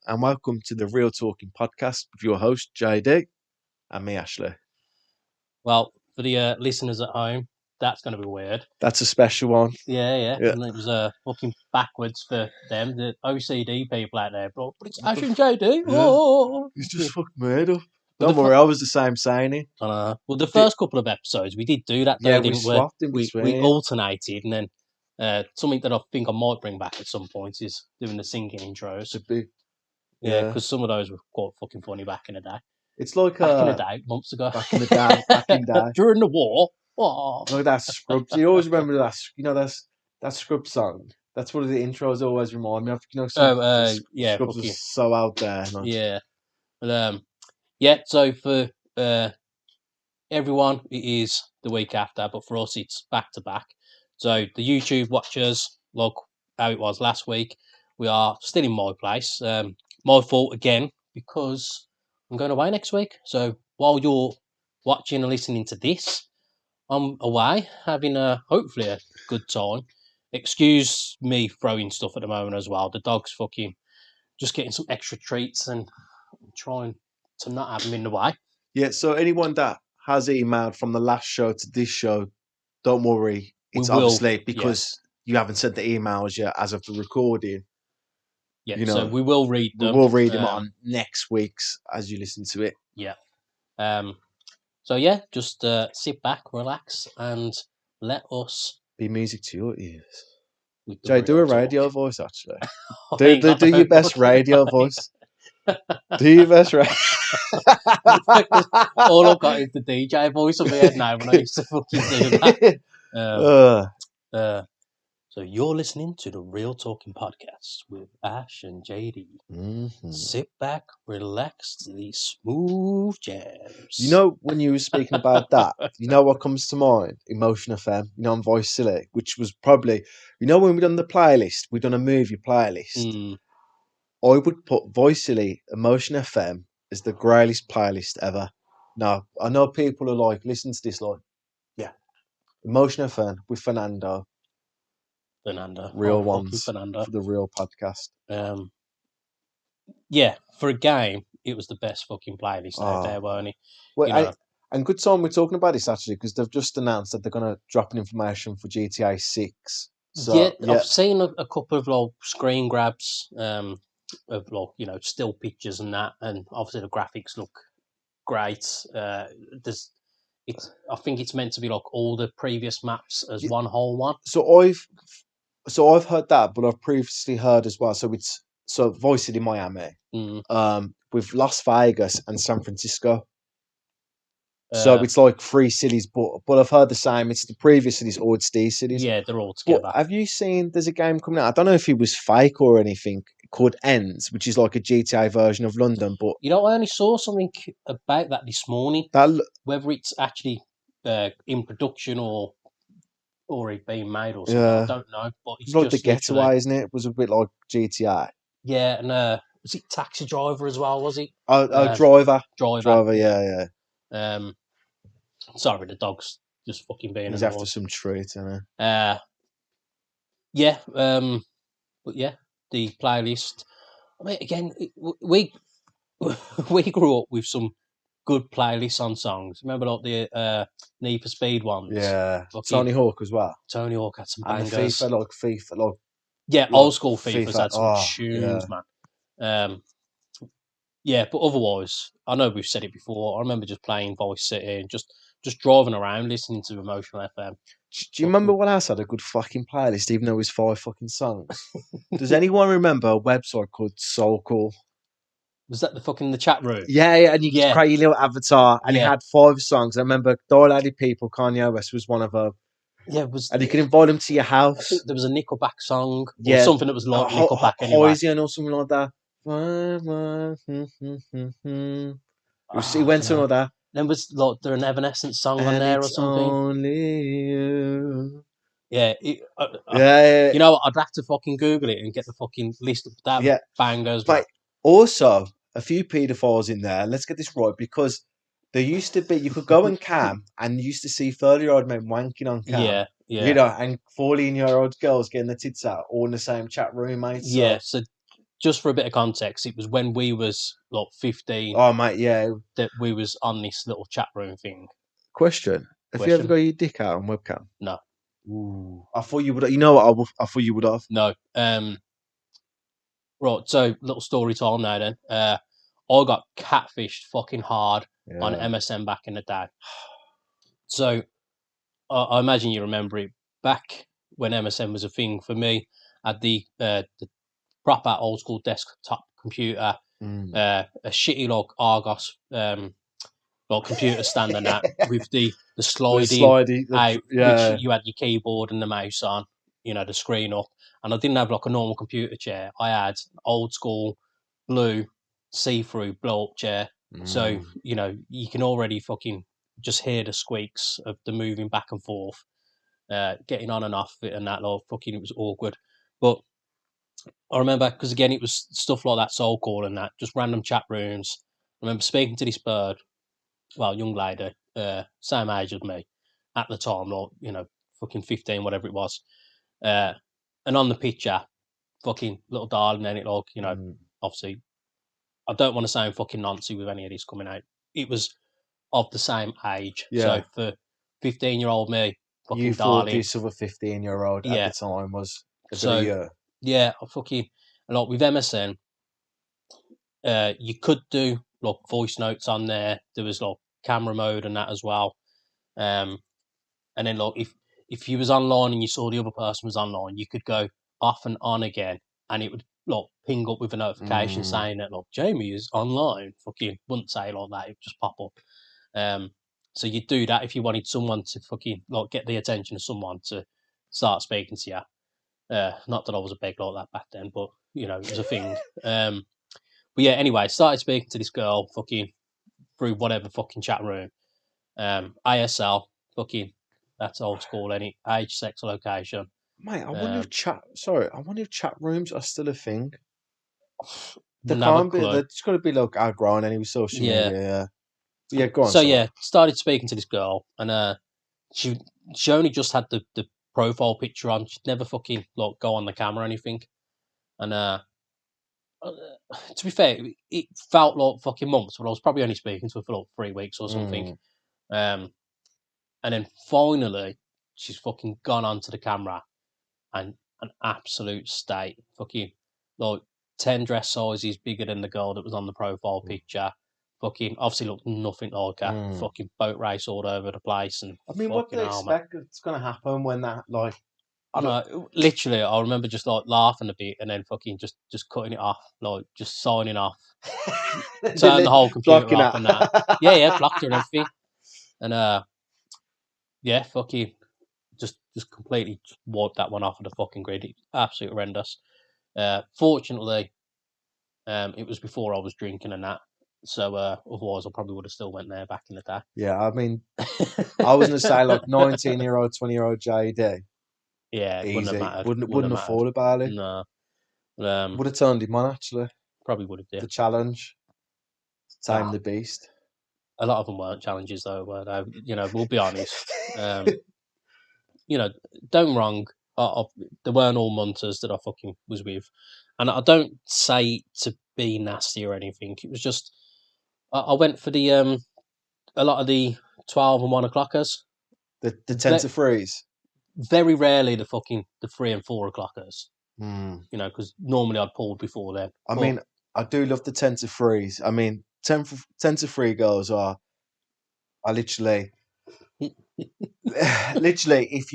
and welcome to the Real Talking Podcast with your host, JD, and me, Ashley. Well, for the listeners at home, that's going to be weird. That's a special one. Yeah. And it was looking backwards for them, the OCD people out there. But it's Ash and JD. Yeah. Oh, He's just fucking made up. But Don't worry, I was the same saying it. well, the first couple of episodes, we did do that, though, Yeah, we didn't swapped in we? between. We alternated, and then something that I think I might bring back at some point is doing the singing intros. Yeah, because some of those were quite fucking funny back in the day. It's like Back in the day, months ago. Back in the day. During the war. Oh. Like that Scrubs. You always remember that, that Scrubs song. That's what the intros always remind me of. Yeah. Scrubs was so out there. Like. Yeah. But, so for everyone, it is the week after, but for us, it's back to back. So the YouTube watchers, look how it was last week. We are still in my place. My fault again, because I'm going away next week. So while you're watching and listening to this, I'm away having hopefully a good time. Excuse me throwing stuff at the moment as well. The dog's fucking just getting some extra treats and trying to not have them in the way. Yeah, so anyone that has emailed from the last show to this show, don't worry. It's obviously because you haven't sent the emails yet as of the recording. Yeah, so we will read them. We will read them on next week's as you listen to it. Yeah. So, just sit back, relax, and let us... be music to your ears. Jay, do a radio voice, actually. do your best radio voice. Do your best radio. All I've got is the DJ voice on my head now when I used to fucking do that. So you're listening to the Real Talking Podcast with Ash and JD. Mm-hmm. Sit back, relax to these smooth jams. You know, when you were speaking about that, you know what comes to mind? Emotion FM, on Voice Silly, which was probably, when we done the playlist, we done a movie playlist. I would put Voice Silly, Emotion FM as the greatest playlist ever. Now, I know people are like, listen to this, like, yeah, Emotion FM with Fernando. Real ones. Fernando. For the real podcast. For a game, it was the best fucking playlist out there, weren't it? Well, and good time we're talking about this, actually, because they've just announced that they're going to drop in information for GTA 6. So, I've seen a couple of screen grabs of still pictures and that, and obviously the graphics look great. I think it's meant to be like all the previous maps as one whole one. So I've heard that, but I've previously heard as well. So it's Voice City, Miami, with Las Vegas and San Francisco. So it's like 3 cities, but I've heard the same. It's the previous cities or it's these cities. Yeah, they're all together. But have you seen? There's a game coming out. I don't know if it was fake or anything. Called Ends, which is like a GTA version of London. But I only saw something about that this morning. Whether it's actually in production or it being made or something, I don't know. But it's like just the Getaway, isn't it? It was a bit like GTA. Yeah, and was it Taxi Driver as well? Was it? Driver. Driver. Yeah. Sorry, the dog's just fucking being. He's after some treat, isn't he? But yeah, the playlist. I mean, again, we grew up with some good playlists on songs. Remember, like the Need for Speed ones. Yeah, Tony Hawk as well. Tony Hawk had some bangers. And FIFA, old school FIFA's had some tunes, man. But otherwise, I know we've said it before. I remember just playing Voice City and just driving around listening to Emotional FM. Do you remember what else had a good fucking playlist, even though it was 5 fucking songs? Does anyone remember a website called Soul Call? Was that the chat room? Yeah, and you could create your little avatar, and it had 5 songs. I remember Dilated People, Kanye West was one of them. Yeah, and you could invite them to your house. I think there was a Nickelback song, or something that was like Nickelback anyway. Poison or something like that. He went to another. Then was like there an Evanescence song on there or something. Only you. Yeah, You know what? I'd have to fucking Google it and get the fucking list of that bangers. But also a few paedophiles in there. Let's get this right, because there used to be, you could go on cam and you used to see 30-year-old men wanking on cam. Yeah. And 14-year-old girls getting their tits out all in the same chat room, mate. So just for a bit of context, it was when we was like 15 Oh, mate, yeah. that we was on this little chat room thing. Question: Have you ever Question? got your dick out on webcam? No, Ooh, I thought you would. You know what? I thought you would have. no. Right. So little story time now. Then, I got catfished fucking hard on Yeah. MSN back in the day. So I imagine you remember it back when MSN was a thing. For me, I had the proper old school desktop computer, a shitty like Argos like computer stand and that with the The sliding slidey, out, which yeah. you had your keyboard and the mouse on, the screen up. And I didn't have like a normal computer chair. I had old school blue see-through blow up chair. So, you can already fucking just hear the squeaks of the moving back and forth, getting on and off it and that, like fucking it was awkward. But I remember because again it was stuff like that soul call and that, just random chat rooms. I remember speaking to this bird, well, young lady, same age as me at the time, like, fucking 15, whatever it was. And on the picture, fucking little darling, and it like, obviously, I don't want to sound fucking Nancy with any of this coming out. It was of the same age. So Yeah. for 15-year-old me, You fucking thought darling, this other 15-year-old at the yeah. time was a bit of So, you. yeah, I fucking, like with MSN, you could do like voice notes on there. There was like camera mode and that as well. And then like if you was online and you saw the other person was online, you could go off and on again, and it would like ping up with a notification Mm. saying that like Jamie is online. Fucking wouldn't say like that; it would just pop up. So you'd do that if you wanted someone to fucking like get the attention of someone to start speaking to you. Not that I was a big like that back then, but it was a thing. But yeah, anyway, started speaking to this girl fucking through whatever fucking chat room. ASL, fucking, that's old school, any age, sex, location. Mate, I wonder if Um, chat. Sorry, I wonder if chat rooms are still a thing. They wouldn't have a can't be. clue. They've just got to be like outgrown any social Yeah. media. Yeah. Yeah. Go on. So Sorry. yeah, started speaking to this girl, and she she only just had the profile picture on. She'd never fucking like go on the camera or anything. And uh, to be fair, it felt like fucking months, but I was probably only speaking to her for like 3 weeks or something. Mm. Um, and then finally, she's fucking gone onto the camera and an absolute state. Fucking like 10 dress sizes bigger than the girl that was on the profile picture. Fucking obviously looked nothing like her. Mm. Fucking boat race all over the place and I mean, what do fucking they hell, man. expect that's going to happen when that like? I know, literally, I remember just like laughing a bit and then fucking just cutting it off, like just signing off, turn the whole computer blocking off out. and that. Yeah, blocked her and everything. And yeah, fucking just completely wiped that one off of the fucking grid. It's absolutely horrendous. Fortunately, it was before I was drinking and that, so otherwise I probably would have still went there back in the day. Yeah, I mean, I was going to say like 19-year-old, 20-year-old JD. Yeah, it wouldn't have Easy. mattered. Wouldn't have thought about it. No, but, Would have turned him on actually. probably would have. Yeah, The challenge, tame ah, the beast. a lot of them weren't challenges though. Were they? We'll be honest. Um, don't wrong. They weren't all munters that I fucking was with, and I don't say to be nasty or anything. It was just I went for the a lot of the 12 and 1 o'clockers. The 10 to threes. Very rarely the 3 and 4 o'clockers. Hmm. Because normally I'd pulled before then. I But mean, I do love the 10 to threes. I mean, 10 to 3 girls are literally, literally, if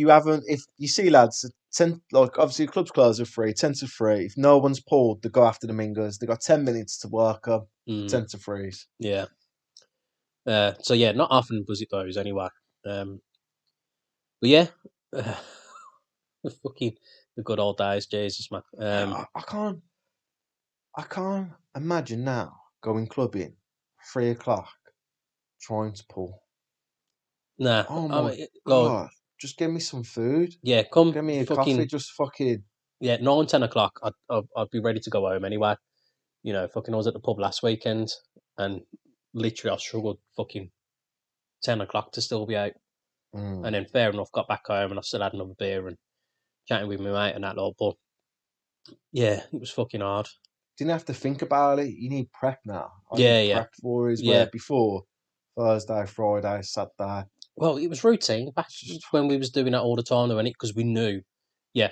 you see lads, 10, like obviously clubs close at 3, 10 to 3. If no one's pulled, they go after the mingers. They got 10 minutes to work up, 10 to threes. Yeah. So yeah, not often was it those anyway. But yeah, the fucking the good old days, Jesus man. I can't imagine now going clubbing 3 o'clock trying to pull. Nah, Oh I my mean, like, god! Just give me some food. yeah, come Give me a coffee. fucking Just fucking. yeah, 9, 10 o'clock. I'd be ready to go home anyway. Fucking I was at the pub last weekend, and literally I struggled fucking 10 o'clock to still be out. And then fair enough, got back home and I still had another beer and chatting with my mate and that lot. But yeah, it was fucking hard. didn't have to think about it. You need prep now. I Yeah, need yeah. prep for it. Yeah. Where before Thursday, Friday, Saturday. Well, it was routine back when we was doing that all the time, though, innit? Because we knew,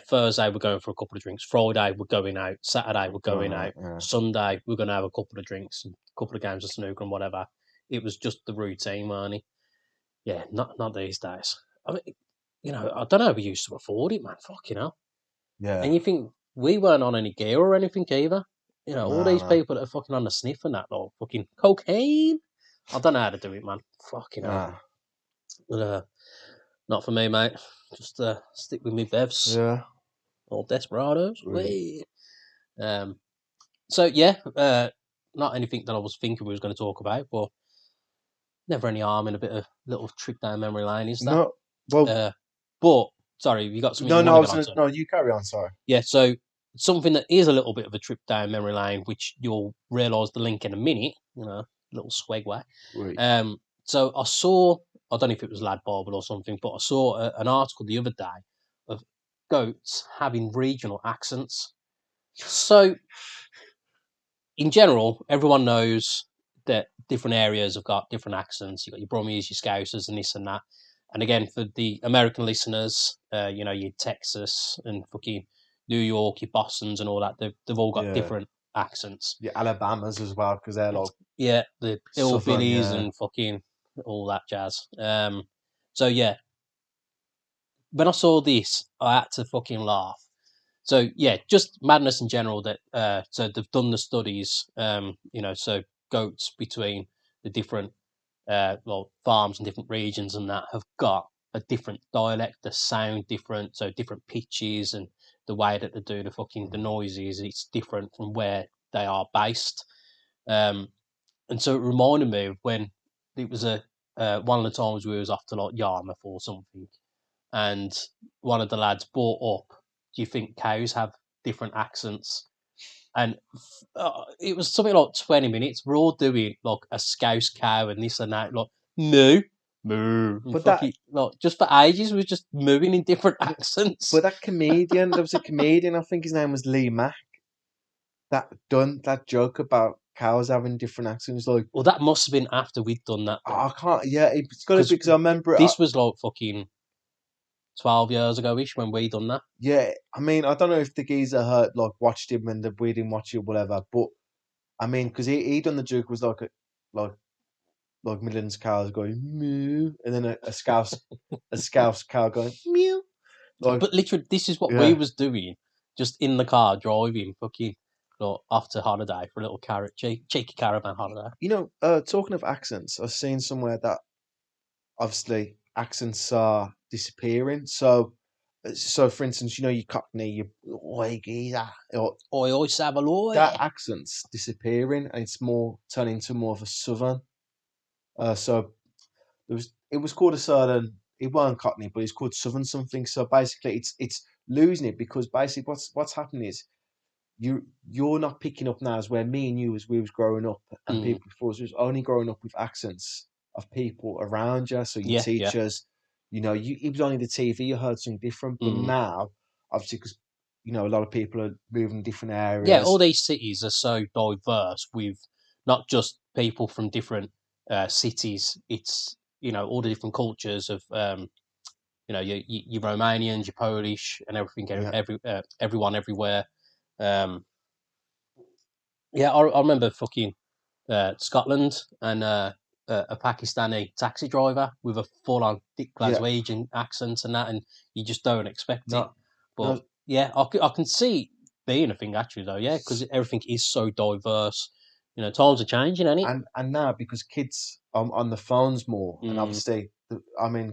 Thursday we're going for a couple of drinks, Friday we're going out, Saturday we're going out, Yeah. Sunday we're going to have a couple of drinks, and a couple of games of snooker and whatever. It was just the routine, Marnie. Yeah, not these days. I mean, I don't know how we used to afford it, man. Fucking hell. Yeah. And you think we weren't on any gear or anything either. All these No. people that are fucking on the sniff and that, like fucking cocaine. I don't know how to do it, man. Fucking hell. But, not for me, mate. Just stick with me bevs Yeah. or desperados. Really. So not anything that I was thinking we was going to talk about, but never any harm in a bit of little trip down memory lane, is there? No. Well. But sorry, you got something No. you No. want to get onto? No. You carry on. Sorry. Yeah. So something that is a little bit of a trip down memory lane, which you'll realise the link in a minute. Little swagway. Right. So I saw, I don't know if it was Lad Bible or something, but I saw an article the other day of goats having regional accents. So, in general, everyone knows that different areas have got different accents. You've got your Brummies, your Scousers, and this and that. And again, for the American listeners, your Texas and fucking New York, your Bostons and all that, they've all got different accents. Yeah. Alabamas as well, because they're like The southern. hillbillies Yeah. and fucking all that jazz. So yeah, when I saw this, I had to fucking laugh. So yeah, just madness in general. That so they've done the studies. So goats between the different farms and different regions and that have got a different dialect. They sound different, so different pitches and the way that they do the noises. It's different from where they are based. And so it reminded me of when it was one of the times we was off to like Yarmouth or something, and one of the lads brought up, "Do you think cows have different accents?" And it was something like 20 minutes. We're all doing like a Scouse cow and this and that, like moo, moo, and But like just for ages we were just moving in different accents. But that comedian, there was a comedian. I think his name was Lee Mack. That done that joke about cows having different accents. Like, Well, that must have been after we'd done that. I can't. Yeah, it's got to be because I remember it. This was like fucking 12 years ago-ish when we done that. Yeah, I mean, I don't know if the geezer heard watched him and we didn't watch it, or whatever. But I mean, because he done the joke was like Midlands cows going moo, and then a scouse cow going mew. But literally, this is what we was doing, just in the car driving, fucking off to holiday for a little cheeky caravan holiday. Talking of accents, I've seen somewhere that obviously accents are disappearing. So for instance, your Cockney, your oi geezer, Oi, Savaloy. that accent's disappearing, and it's more turning into more of a southern. So it was called a certain. It weren't Cockney, but it's called southern something. So basically, it's losing it because basically what's happening is you're not picking up now as where me and you as we was growing up and people before us was only growing up with accents of people around you. So your teachers, it was only the TV you heard something different. But now, obviously, because a lot of people are moving different areas. Yeah, all these cities are so diverse with not just people from different cities. It's all the different cultures of your Romanians, your Polish, and everything. Everyone everywhere. I remember fucking Scotland and a Pakistani taxi driver with a full-on thick Glaswegian accent and that, and you just don't expect it. But I can see it being a thing actually though, because everything is so diverse. Times are changing, ain't it? And now because kids on the phones more, and obviously,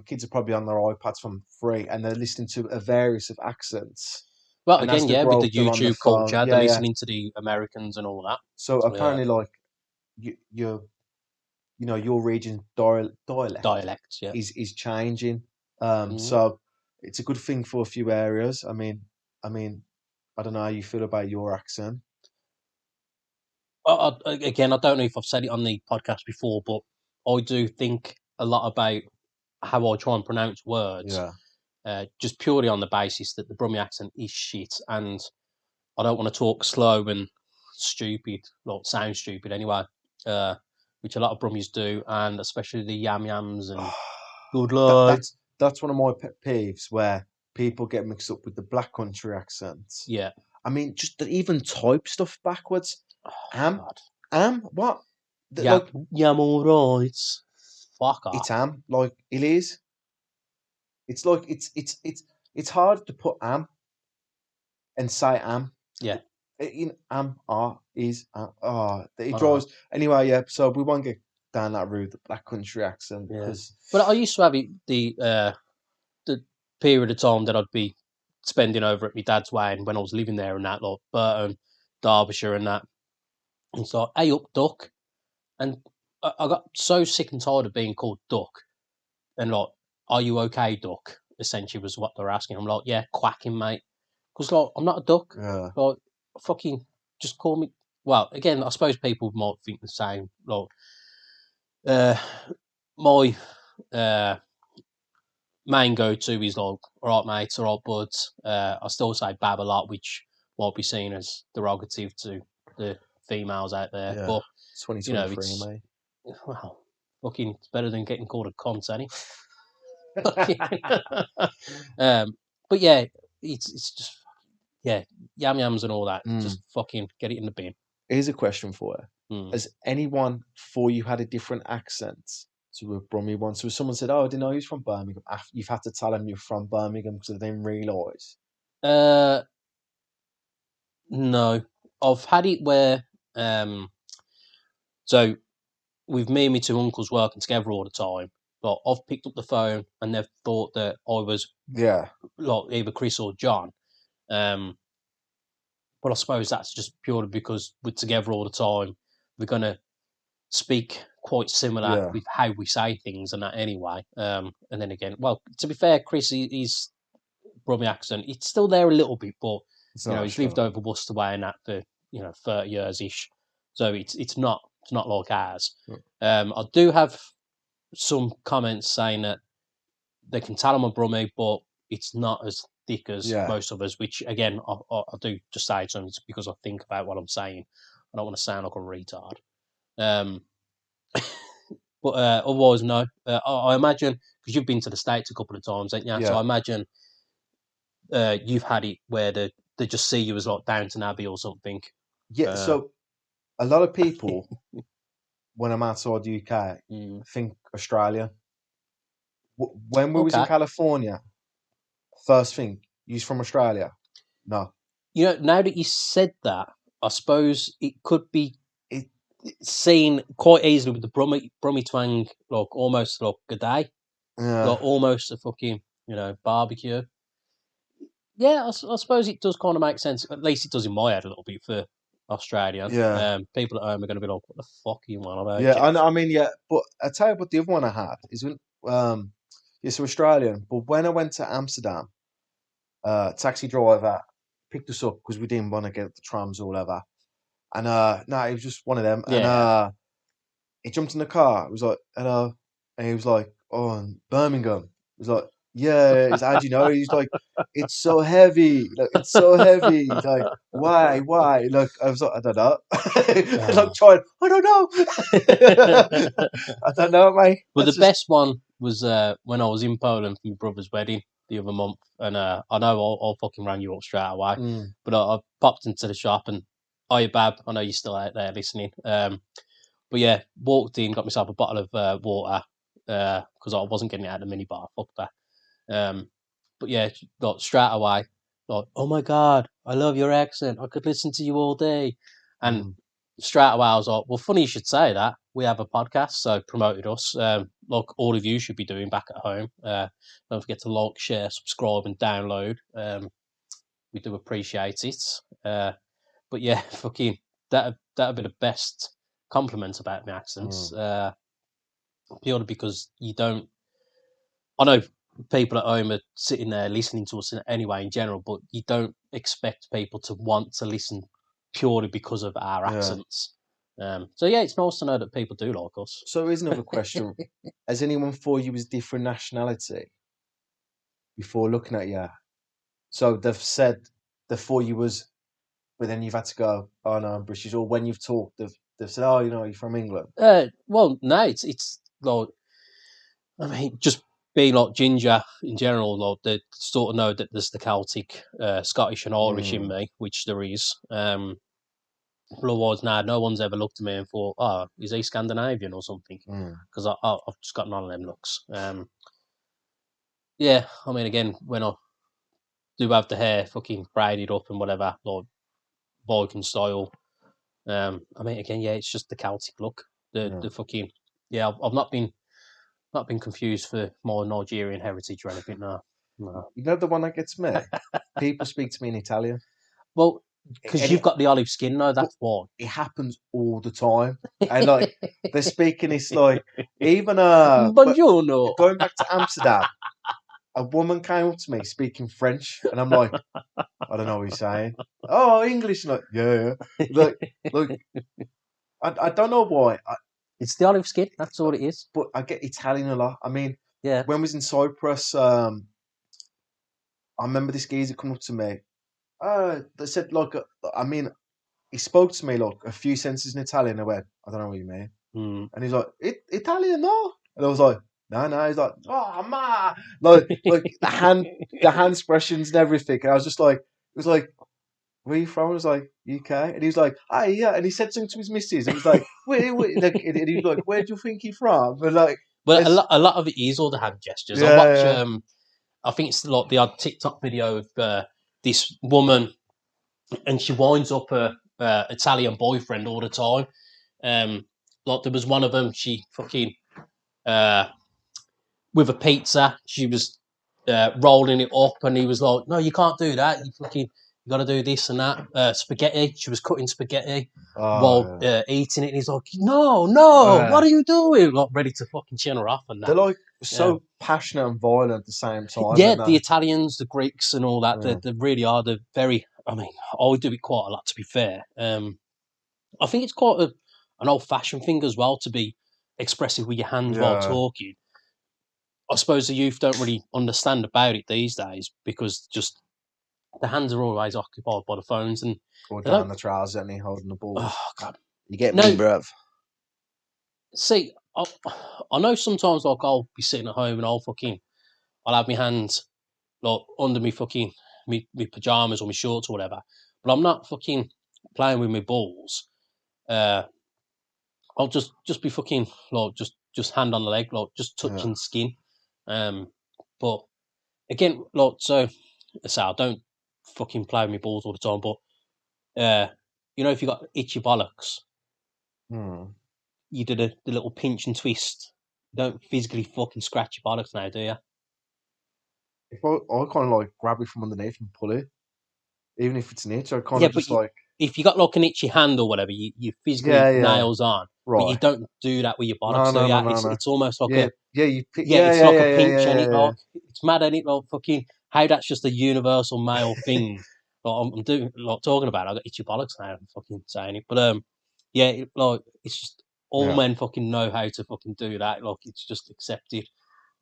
kids are probably on their iPads from free, and they're listening to a various of accents. Well, And again, with the YouTube culture, they're listening to the Americans and all that. So apparently, your region's dialect is changing. So it's a good thing for a few areas. I mean, I don't know how you feel about your accent. Again, I don't know if I've said it on the podcast before, but I do think a lot about how I try and pronounce words. Just purely on the basis that the Brummie accent is shit, and I don't want to talk slow and stupid, not sound stupid anyway, which a lot of Brummies do, and especially the yam yams and good luck. That's one of my pet peeves where people get mixed up with the black country accents. Yeah. I mean, just even type stuff backwards. God. What? Yeah, yam all right. Fuck off. It's like it is. It's like it's hard to put and say Yeah. In is it drives anyway. Yeah, so we won't get down that route, the black country accent, because. But I used to have the period of time that I'd be spending over at my dad's way, and when I was living there and that, like Burton, Derbyshire, and that. It's like, hey up, duck, and I got so sick and tired of being called duck, and like, are you okay, duck? Essentially was what they're asking. I'm like, yeah, quacking, mate, because like I'm not a duck. Yeah. Like, fucking, just call me. Well, again, I suppose people might think the same. Like, my main go-to is like, all right, mate, all right, buds. I still say bab a lot, which might be seen as derogative to the females out there. Yeah. But 2023, it's mate. well, fucking, it's better than getting called a cunt, any. But yeah, it's just yam yams and all that. Just fucking get it in the bin. Here's a question for you: Has anyone before you had a different accent to a Brummie one? So if someone said, "Oh, I didn't know he was from Birmingham," you've had to tell them you're from Birmingham because they didn't realise. No, I've had it where so with me and my two uncles working together all the time, but I've picked up the phone and they've thought that I was like either Chris or John. But I suppose that's just purely because we're together all the time. We're gonna speak quite similar with how we say things and that anyway. And then again, well, to be fair, Chris, he's Brummie accent. It's still there a little bit, but he's lived over Worcester way and that for 30 years ish. So it's not like ours. I do have some comments saying that they can tell I'm a Brummie, but it's not as thick as most of us. Which again, I do just say to them because I think about what I'm saying. I don't want to sound like a retard. But otherwise, no. I imagine because you've been to the States a couple of times, haven't you? So I imagine you've had it where they just see you as like Downton Abbey or something. Yeah. So a lot of people, when I'm outside the UK, think Australia. When we was in California, first thing, you's from Australia? No. Now that you said that, I suppose it could be seen quite easily with the Brummie twang, like almost like a day, like almost a fucking barbecue. Yeah, I suppose it does kind of make sense. At least it does in my head a little bit for Australian. Yeah. People at home are going to be like, "What the fuck are you on about?" Yeah, I mean, yeah, but I tell you what, the other one I had is when, so Australian, but when I went to Amsterdam, taxi driver picked us up because we didn't want to get the trams or whatever, and no, it was just one of them, and he jumped in the car. It was like, hello, and he was like, oh, in Birmingham. He was like, yeah, it's how do you know? He's like, it's so heavy, like it's so heavy, like why? Like I was like, I don't know. Like trying, I don't know. I don't know, mate. Well, the best one was when I was in Poland for my brother's wedding the other month, and I know I'll fucking rang you up straight away, but I popped into the shop and, hiya, Bab, I know you're still out there listening. But yeah, walked in, got myself a bottle of water because I wasn't getting it out of the minibar. Fuck that. But yeah, got straight away, like, oh my God, I love your accent. I could listen to you all day. And straight away, I was like, well, funny you should say that. We have a podcast, so promoted us. Like all of you should be doing back at home. Don't forget to like, share, subscribe, and download. We do appreciate it. But yeah, fucking that'd be the best compliment about my accents. Purely because you don't. I know people at home are sitting there listening to us anyway in general, but you don't expect people to want to listen purely because of our accents. So yeah, it's nice to know that people do like us. So here's another question: Has anyone thought you was different nationality before looking at you? So they've said they thought you was But then you've had to go, oh no, I'm British. Or when you've talked, they've said, oh, you're from England. Well, no, it's like, I mean, just being like ginger in general, like they sort of know that there's the Celtic, Scottish and Irish in me, which there is. Otherwise, no one's ever looked at me and thought, oh, is he Scandinavian or something? Because I've just got none of them looks. Yeah, I mean, again, when I do have the hair fucking braided up and whatever, like Viking style. I mean, again, yeah, it's just the Celtic look. The fucking I've not been confused for my Nigerian heritage or anything. No. You know the one that gets me? People speak to me in Italian. Well, because you've got the olive skin, no, that's why. It happens all the time, and like they're speaking. It's like even Buongiorno. going back to Amsterdam. A woman came up to me speaking French, and I'm like, I don't know what he's saying. Oh, English, like yeah. Look, I don't know why. It's the olive skin. That's all it is. But I get Italian a lot. I mean, yeah. When I was in Cyprus, I remember this geezer come up to me. They said like, I mean, he spoke to me like a few sentences in Italian. I went, I don't know what you mean. And he's like, Italian, no? And I was like, no. He's like, oh ma, like the hand expressions and everything. And I was just like, it was like, where are you from? I was like, UK. And he was like, hi, yeah. And he said something to his missus. And he was like, wait. Like, and he was like, where do you think he's from? And like, well, a lot of it is all the hand gestures. Yeah, I watch, I think it's like the odd TikTok video of this woman, and she winds up her Italian boyfriend all the time. Like there was one of them, she fucking with a pizza, she was rolling it up, and he was like, "No, you can't do that. You got to do this and that." Spaghetti. She was cutting spaghetti while eating it. And he's like, "No, what are you doing?" Like ready to fucking chin her off and that. They're like so passionate and violent at the same time. Yeah, the Italians, the Greeks, and all that. Yeah. They really are. They're very. I mean, I do it quite a lot, to be fair. I think it's quite an old-fashioned thing as well to be expressive with your hands while talking. I suppose the youth don't really understand about it these days because just the hands are always occupied by the phones and or down the trousers and he holding the balls. Oh God, you get me, bruv. See, I know sometimes like I'll be sitting at home and I'll have my hands like under me fucking me pajamas or my shorts or whatever, but I'm not fucking playing with my balls. I'll just be fucking like just hand on the leg, like just touching skin. But again, like so I don't fucking play with my balls all the time. But you know, if you got itchy bollocks, you did the little pinch and twist. You don't physically fucking scratch your bollocks now, do you? If I kind of like grab it from underneath and pull it, even if it's an itch, I kind of just like. If you got like an itchy hand or whatever, you physically nails on, but you don't do that with your bollocks, do you? It's almost like it's like a pinch, and it like it's mad, and it like fucking how that's just a universal male thing. Like I'm doing like talking about, I got itchy bollocks now. I'm fucking saying it, but like it's just all men fucking know how to fucking do that. Like it's just accepted.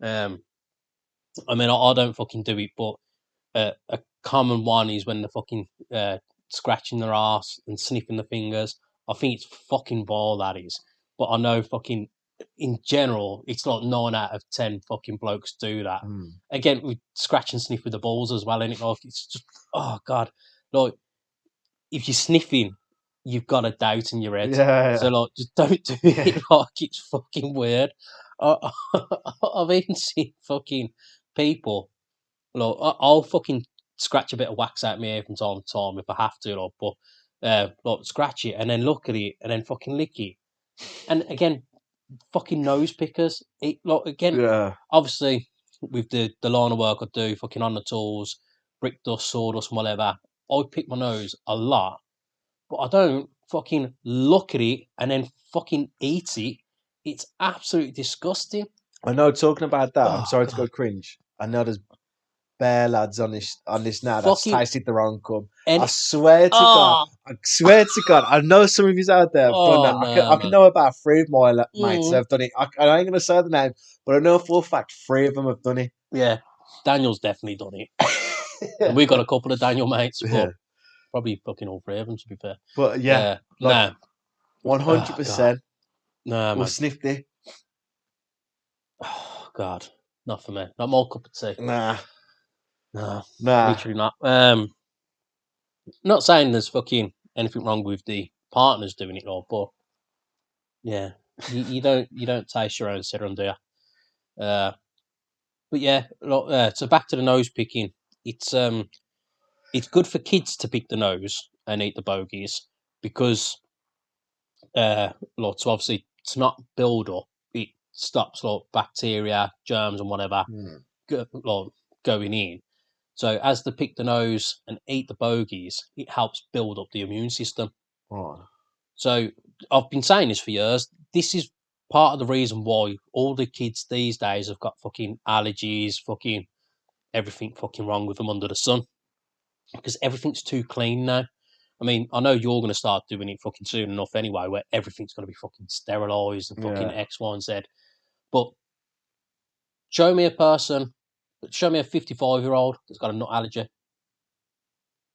I mean, I don't fucking do it, but a common one is when they're fucking scratching their ass and sniffing the fingers. I think it's fucking vile, that is. But I know fucking in general, it's like 9 out of 10 fucking blokes do that. Again, we scratch and sniff with the balls as well, and it like it's just oh god, like if you're sniffing, you've got a doubt in your head. So like, just don't do it. Like it's fucking weird. I've even seen fucking people. Like, I'll fucking scratch a bit of wax out my ear from time to time if I have to, like, but like scratch it and then look at it and then fucking lick it. And again, fucking nose pickers. It like again, obviously with the line of work I do, fucking on the tools, brick dust, sawdust, and whatever. I pick my nose a lot, but I don't fucking look at it and then fucking eat it. It's absolutely disgusting. I know. Talking about that, I'm sorry to go cringe. I know there's bare lads on this now that's tasted the wrong cum. I swear to God, I know some of you out there have done that. I can know about 3 of my mates that have done it. I ain't gonna say the name, but I know for a fact 3 of them have done it. Yeah, Daniel's definitely done it, and we got a couple of Daniel mates. But probably fucking all three of them, to be fair. But yeah, nah. 100%. Nah, Or man. Snifty. Oh, God. Not for me. Not my cup of tea. Nah. No. Nah. Literally not. Not saying there's fucking anything wrong with the partners doing it all, but yeah, you don't taste your own serum, do you? But yeah, so back to the nose picking. It's good for kids to pick the nose and eat the bogies because so obviously to not build up, it stops like bacteria, germs, and whatever going in. So as they pick the nose and eat the bogies, it helps build up the immune system. Oh. So I've been saying this for years. This is part of the reason why all the kids these days have got fucking allergies, fucking everything fucking wrong with them under the sun. Because everything's too clean now. I mean, I know you're going to start doing it fucking soon enough anyway, where everything's going to be fucking sterilised and fucking X, Y, and Z. But show me a 55-year-old that's got a nut allergy.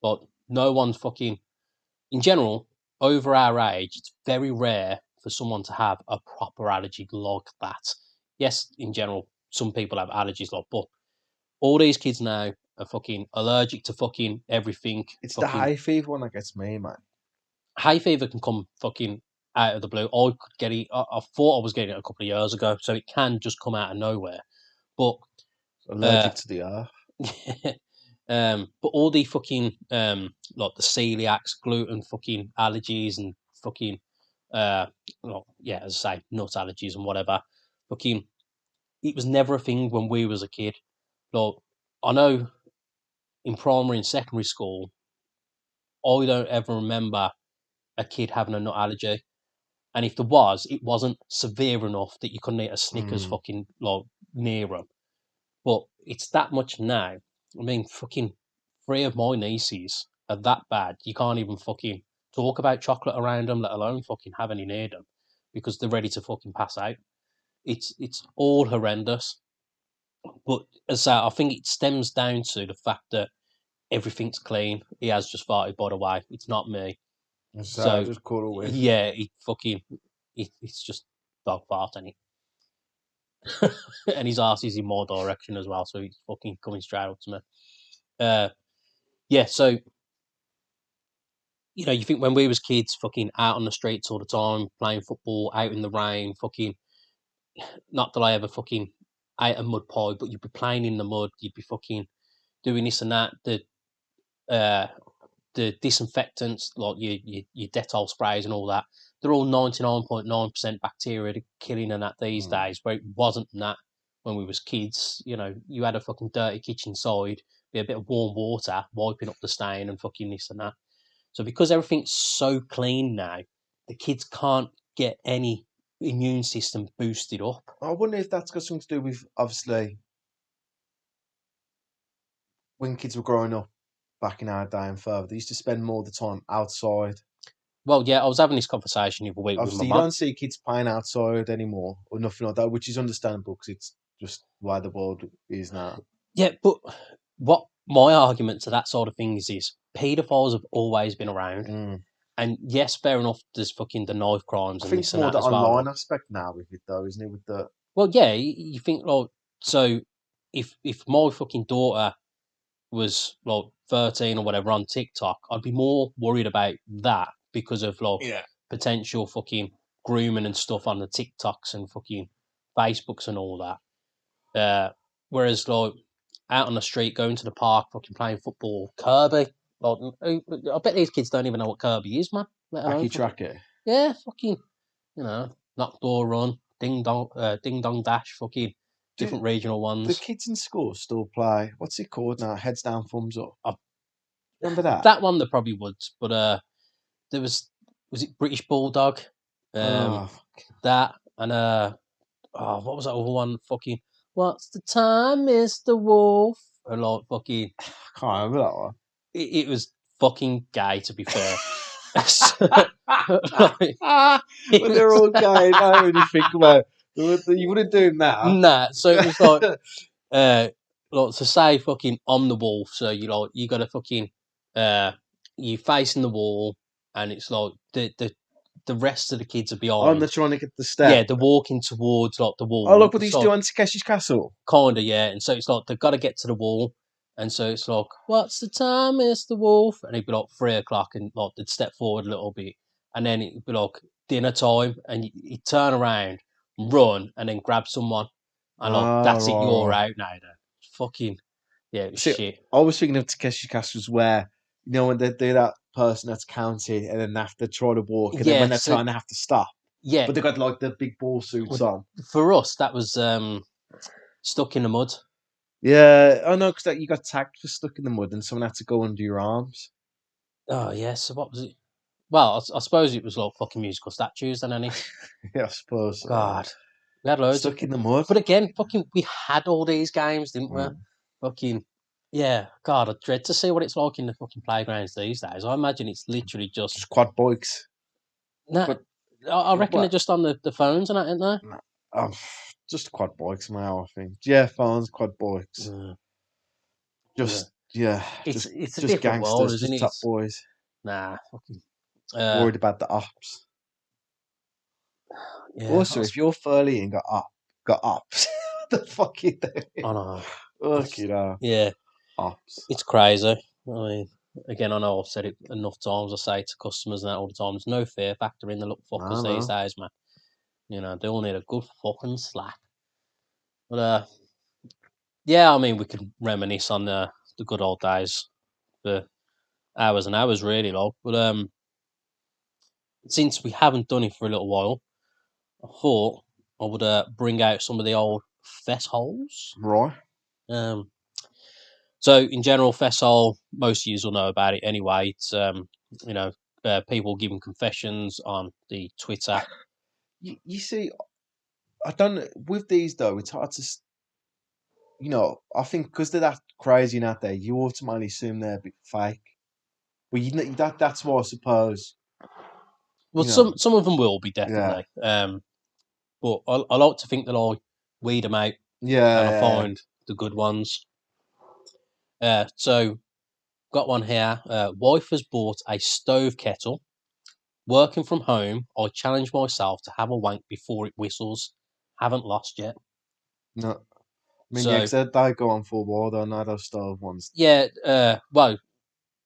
But no one's fucking, in general, over our age, it's very rare for someone to have a proper allergy like that. Yes, in general, some people have allergies like, but all these kids now are fucking allergic to fucking everything. It's fucking, the hay fever one that gets me, man. Hay fever can come fucking out of the blue. I could get it. I thought I was getting it a couple of years ago, so it can just come out of nowhere. But allergic to the earth. But all the fucking like the celiacs, gluten fucking allergies, and fucking as I say, nut allergies and whatever. Fucking, it was never a thing when we was a kid. Like, I know in primary and secondary school, I don't ever remember a kid having a nut allergy. And if there was, it wasn't severe enough that you couldn't eat a Snickers fucking like near them. But it's that much now. I mean, fucking 3 of my nieces are that bad. You can't even fucking talk about chocolate around them, let alone fucking have any near them, because they're ready to fucking pass out. It's all horrendous. But as I think it stems down to the fact that everything's clean. He has just farted, by the way. It's not me. So I just caught a whiff. Yeah, it's just dog fart, and and his arse is in my direction as well, so he's fucking coming straight up to me. Yeah, so you think when we was kids, fucking out on the streets all the time, playing football, out in the rain, fucking, not that I ever fucking ate a mud pie, but you'd be playing in the mud, you'd be fucking doing this and that. The disinfectants, like your Dettol sprays and all that, they're all 99.9% bacteria killing and that these days, where it wasn't that when we was kids. You had a fucking dirty kitchen side, be a bit of warm water, wiping up the stain and fucking this and that. So because everything's so clean now, the kids can't get any immune system boosted up. I wonder if that's got something to do with, obviously, when kids were growing up back in our day and further, they used to spend more of the time outside. Well, yeah, I was having this conversation the other week with my Obviously, you mum. don't see kids playing outside anymore or nothing like that, which is understandable because it's just why the world is now. Yeah, but what my argument to that sort of things is paedophiles have always been around. And yes, fair enough, there's fucking the knife crimes I and think this it's and more that the as well. online aspect now with it, though, isn't it? With the Well, yeah, you think, like, so if my fucking daughter was like 13 or whatever on TikTok, I'd be more worried about that because of like potential fucking grooming and stuff on the TikToks and fucking Facebooks and all that. Whereas like out on the street, going to the park, fucking playing football, Kirby. Like, I bet these kids don't even know what Kirby is, man. Let alone Aki Tracker. yeah, fucking, knock door run, ding dong dash, fucking different regional ones. The kids in school still play. What's it called now? Heads down, thumbs up. Remember that? That one they probably would, but there was it British Bulldog? That and what was that other one? Fucking, what's the time, Mr. Wolf? Or like fucking, I can't remember that one. It was fucking gay, to be fair. But they're all gay now when you think about it. You wouldn't do them now. Nah, so it was like to say fucking I'm the wolf, so you gotta fucking you're facing the wall, and it's like the rest of the kids are Oh, behind. and they're trying to get the step. Yeah, they're walking towards like the wall. Oh, look what It's he's like, doing to Takeshi's castle. Kinda, yeah. And so it's like they've got to get to the wall, and so it's like, "What's the time, Mister Wolf?" And it'd be like 3 o'clock, and like they'd step forward a little bit, and then it'd be like dinner time, and you turn around, run, and then grab someone, and like that's it, you're Right. out now. Then fucking yeah, it was See, shit. I was thinking of Takeshi's castles where, you know, when they do that person that's counting and then they have to try to walk, and then Yeah, when they so turn, they have to stop. yeah, But they got like the big ball suits well, on. for us that was stuck in the mud. Yeah, I know, because you got tagged for stuck in the mud and someone had to go under your arms. Oh yeah, so what was it? Well, I suppose it was like fucking musical statues then, any. Yeah, I suppose so. God, we had loads of. Stuck in the mud. But again, fucking, we had all these games, didn't we? Mm. Fucking, yeah. God, I dread to see what it's like in the fucking playgrounds these days. I imagine it's literally just. Just quad bikes. Nah, But I reckon they're what? just on the phones and that, aren't they? Nah, oh, just quad bikes now, I think. Yeah, phones, quad bikes. Yeah. Yeah, It's a just different world, gangsters, isn't just it? top boys. Nah, fucking. Worried about the ops. Yeah. Also, if you're Furley and got ops, what the fuck you doing? I know. Fuck you know. Yeah, Ops. it's crazy. I mean, again, I know I've said it enough times. I say to customers and that all the time. There's no fear factor in the little fuckers these No. days, man. You know, they all need a good fucking slap. But yeah, I mean, we could reminisce on the good old days for hours and hours, really, like. But since we haven't done it for a little while, I thought I would bring out some of the old fess holes. Right. Um, so in general, fess hole, most of you will know about it anyway. It's you know, people giving confessions on the Twitter. You see, I don't. With these though, it's hard to. You know, I think because they're that crazy out there, you automatically assume they're a bit fake. Well, that's why I suppose. Well, You know. some of them will be Yeah. definitely. But I like to think that I weed them out and I Yeah. find the good ones. So got one here. Wife has bought a stove kettle. Working from home, I challenge myself to have a wank before it whistles. Haven't lost yet. No. I mean, yeah, So because they go on for a while. Though, not those stove ones. yeah, well,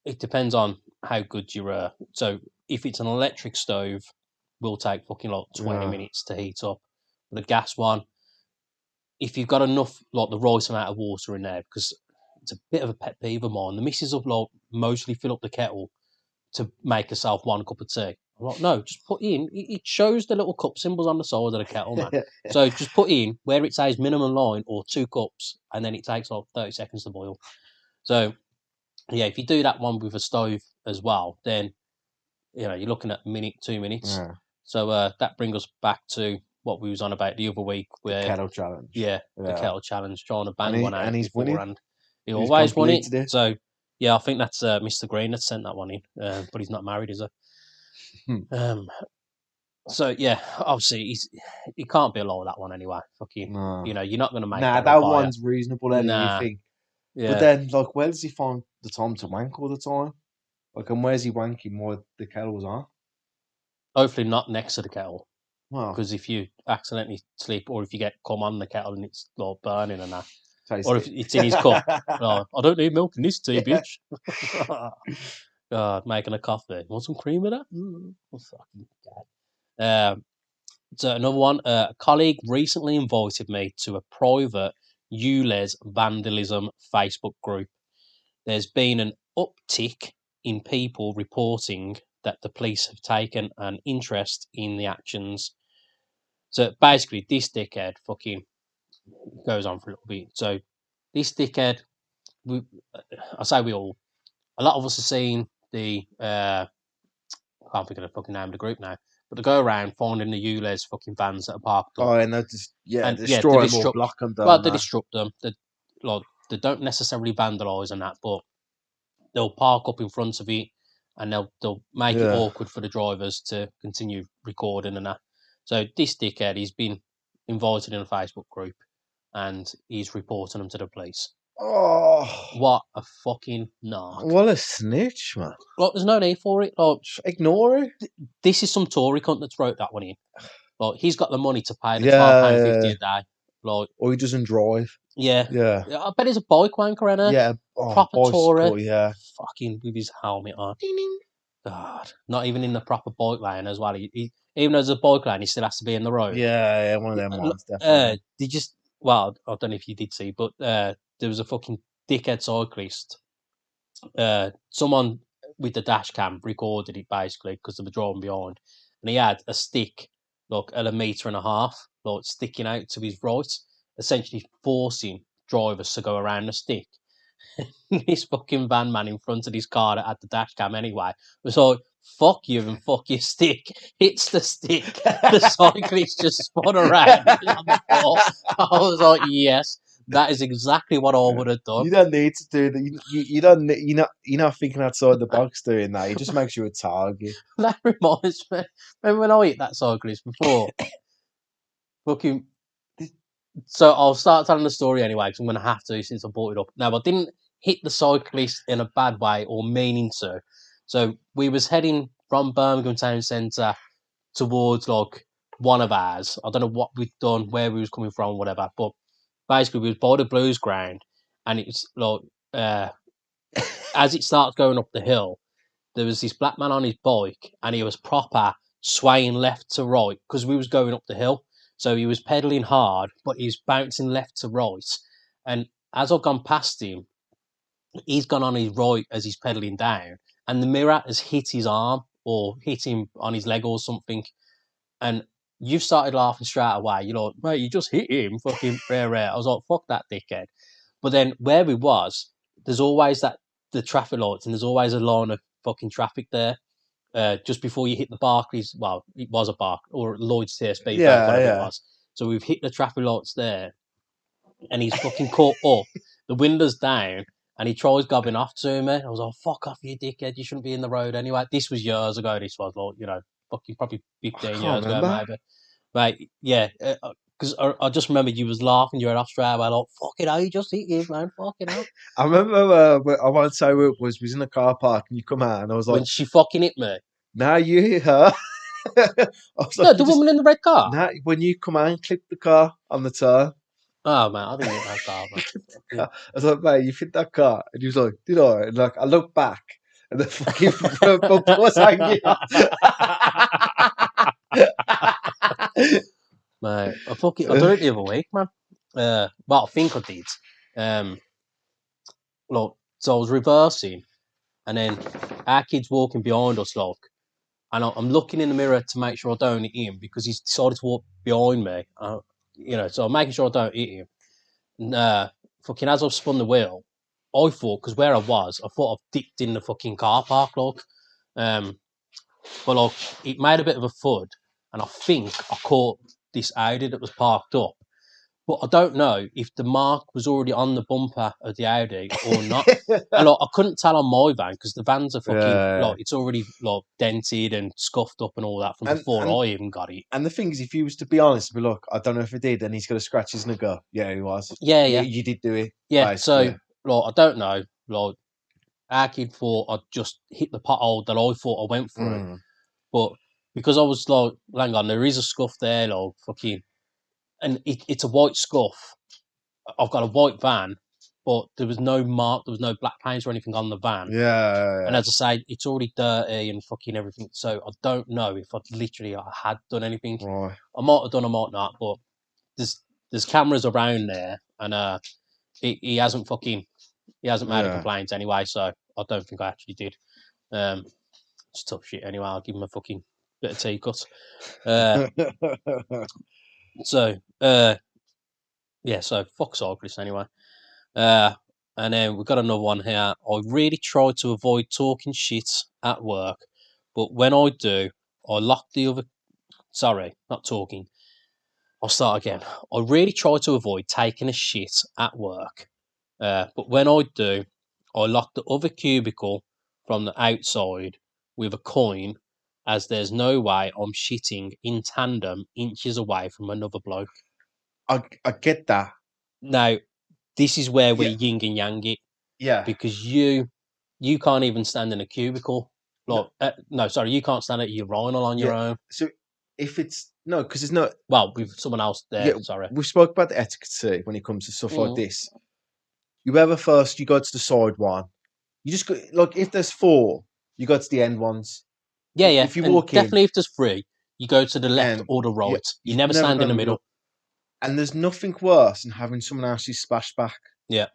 it depends on how good your. So if it's an electric stove, will take fucking like 20 Yeah. minutes to heat up. But a gas one, if you've got enough, like the right amount of water in there, because it's a bit of a pet peeve of mine. The missus will like mostly fill up the kettle to make herself one cup of tea. I'm like, no, just put in. It shows the little cup symbols on the side of the kettle, man. So just put in where it says minimum line or 2 cups, and then it takes like 30 seconds to boil. So yeah, if you do that one with a stove as well, then you're looking at a minute, 2 minutes. Yeah. So that brings us back to what we was on about the other week, The where kettle challenge. the Yeah. kettle challenge, trying to And bang one out he's winning. beforehand. He He's always won it. completed it. So yeah, I think that's Mr. Green that sent that one in, but he's not married, is Hmm. he? So yeah, obviously he can't be a low that one anyway. Fucking, No. you're not gonna make Nah, that that up, are you? one's reasonable, and you Nah, think. But yeah. then, like, where does he find the time to wank all the time? Like, and where's he wanking while the kettle's on? Hopefully not next to the kettle, Well, because if you accidentally sleep or if you get cum on the kettle and it's like burning and that, or if tasty. it's in his cup, I don't need milk in this tea, Yeah. bitch. God, making a coffee. Want some cream with that? Oh, fucking God. So another one, a colleague recently invited me to a private ULEZ vandalism Facebook group. There's been an uptick in people reporting that the police have taken an interest in the actions. So basically, this dickhead fucking goes on for a little bit. So this dickhead, we, I say we all, a lot of us have seen the, I can't think of the fucking name of the group now, but they go around finding the ULEZ fucking vans that are parked up. Oh, and they just And yeah, they destroy them or disrupt. block them, Well, don't they they? disrupt them. Like, they don't necessarily vandalise and that, but they'll park up in front of it, and they'll make it Yeah. awkward for the drivers to continue recording and that. So this dickhead, he's been invited in a Facebook group, and he's reporting them to the police. Oh, What a fucking narc. what a snitch, man. Like, there's no need for it. Like, Ignore it. this is some Tory cunt that's wrote that one in. Like, he's got the money to pay the £12.50 Yeah. a day. Like, Or he doesn't drive. yeah. Yeah. I bet he's a bike wanker, and Yeah. Oh, proper Tory. bicycle, yeah. Fucking with his helmet on. Ding, ding. God, not even in the proper bike lane as well. Even though there's a bike lane, he still has to be in the road. Yeah, one of them ones, definitely. Well, I don't know if you did see, but there was a fucking dickhead cyclist. Someone with the dash cam recorded it basically because they were driving behind, and he had a stick, like at 1.5 meters, like sticking out to his right, essentially forcing drivers to go around the stick. This fucking van man in front of his car that had the dash cam anyway was like, fuck you and fuck your stick. Hits the stick. The cyclist just spun around on the floor. I was like, yes, that is exactly what I would have done. You don't need to do that. You don't. You're not thinking outside the box doing that. It just makes you a target. That reminds me. Remember when I hit that cyclist before? Fucking. So I'll start telling the story anyway because I'm going to have to since I brought it up. Now, I didn't hit the cyclist in a bad way or meaning to. So we was heading from Birmingham Town Centre towards like one of ours. I don't know what we'd done, where we was coming from, whatever. But basically, we was by the Blues ground, and it's like as it starts going up the hill, there was this black man on his bike, and he was proper swaying left to right because we was going up the hill. So he was pedaling hard, but he was bouncing left to right. And as I've gone past him, he's gone on his right as he's pedaling down, and the mirror has hit his arm or hit him on his leg or something. And you've started laughing straight away. You're like, mate, you just hit him, fucking rare. I was like, fuck that dickhead. But then where we was, there's always the traffic lights, and there's always a line of fucking traffic there. Just before you hit the Barclays, well, it was a Bark or Lloyd's TSB bank, Yeah, whatever it yeah. was. So we've hit the traffic lights there, and he's fucking caught up. The window's down, and he tries gobbing off to me. I was like, fuck off, you dickhead. You shouldn't be in the road anyway. This was years ago. This was like, fucking probably I 15 can't years ago, remember. maybe. Right, yeah. Because I just remember you was laughing your head off straight away, like, fucking hell, you just hit him, man. Fucking hell. I remember. I want to say it was. We was in the car park, and you come out, and I was like, When she fucking hit me. "Now you hit her." I was No, like, the woman in the red car. Now when you come out and clip the car on the turn. Oh, man, I didn't hit that car, man. I was like, mate, you hit that car. And he was like, did I? And like, I looked back and the fucking bumper was hanging off. Mate, I done it the other week, man. Well, I think I did. Look, so I was reversing, and then our kid's walking behind us, like, and I'm looking in the mirror to make sure I don't hit him because he's decided to walk behind me. So I'm making sure I don't hit him. And, fucking as I've spun the wheel, I thought, because where I thought I've dipped in the fucking car park, look. But like, it made a bit of a thud, and I think I caught this Audi that was parked up. But I don't know if the mark was already on the bumper of the Audi or not. And like, I couldn't tell on my van because the vans are fucking like it's already like dented and scuffed up and all that from before I even got it. And the thing is, if you was to be honest, but look, I don't know if he did, and he's got to scratch his nigga. Yeah, he was. Yeah. You did do it. Yeah. Basically. So like, I don't know. Like, our kid thought I'd just hit the pothole that I thought I went through, but because I was like, hang on, there is a scuff there, like fucking, and it's a white scuff. I've got a white van, but there was no mark, there was no black paint or anything on the van. Yeah. And as I say, it's already dirty and fucking everything. So I don't know if I had done anything. Right. I might have done, I might not, but there's cameras around there, and he hasn't made a complaint anyway. So I don't think I actually did. It's tough shit anyway. I'll give him a fucking bit of tea cut. So fuck cyclists anyway. And then we've got another one here. I really try to avoid talking shit at work, but when I do, I lock the other. Sorry, not talking. I'll start again. I really try to avoid taking a shit at work, but when I do, I lock the other cubicle from the outside with a coin, as there's no way I'm shitting in tandem inches away from another bloke. I get that. Now, this is where we're yin and yang it. Yeah. Because you can't even stand in a cubicle. Like, sorry, you can't stand at your urinal on your own. So if it's no, because it's not. Well, with someone else there. Yeah, sorry. We spoke about the etiquette when it comes to stuff like this. You go to the side one. You just go, like if there's 4, you go to the end ones. Yeah, yeah. If you and walk definitely in, if there's 3, you go to the left or the right. You never stand in the middle. And there's nothing worse than having someone else's splashback. Yeah.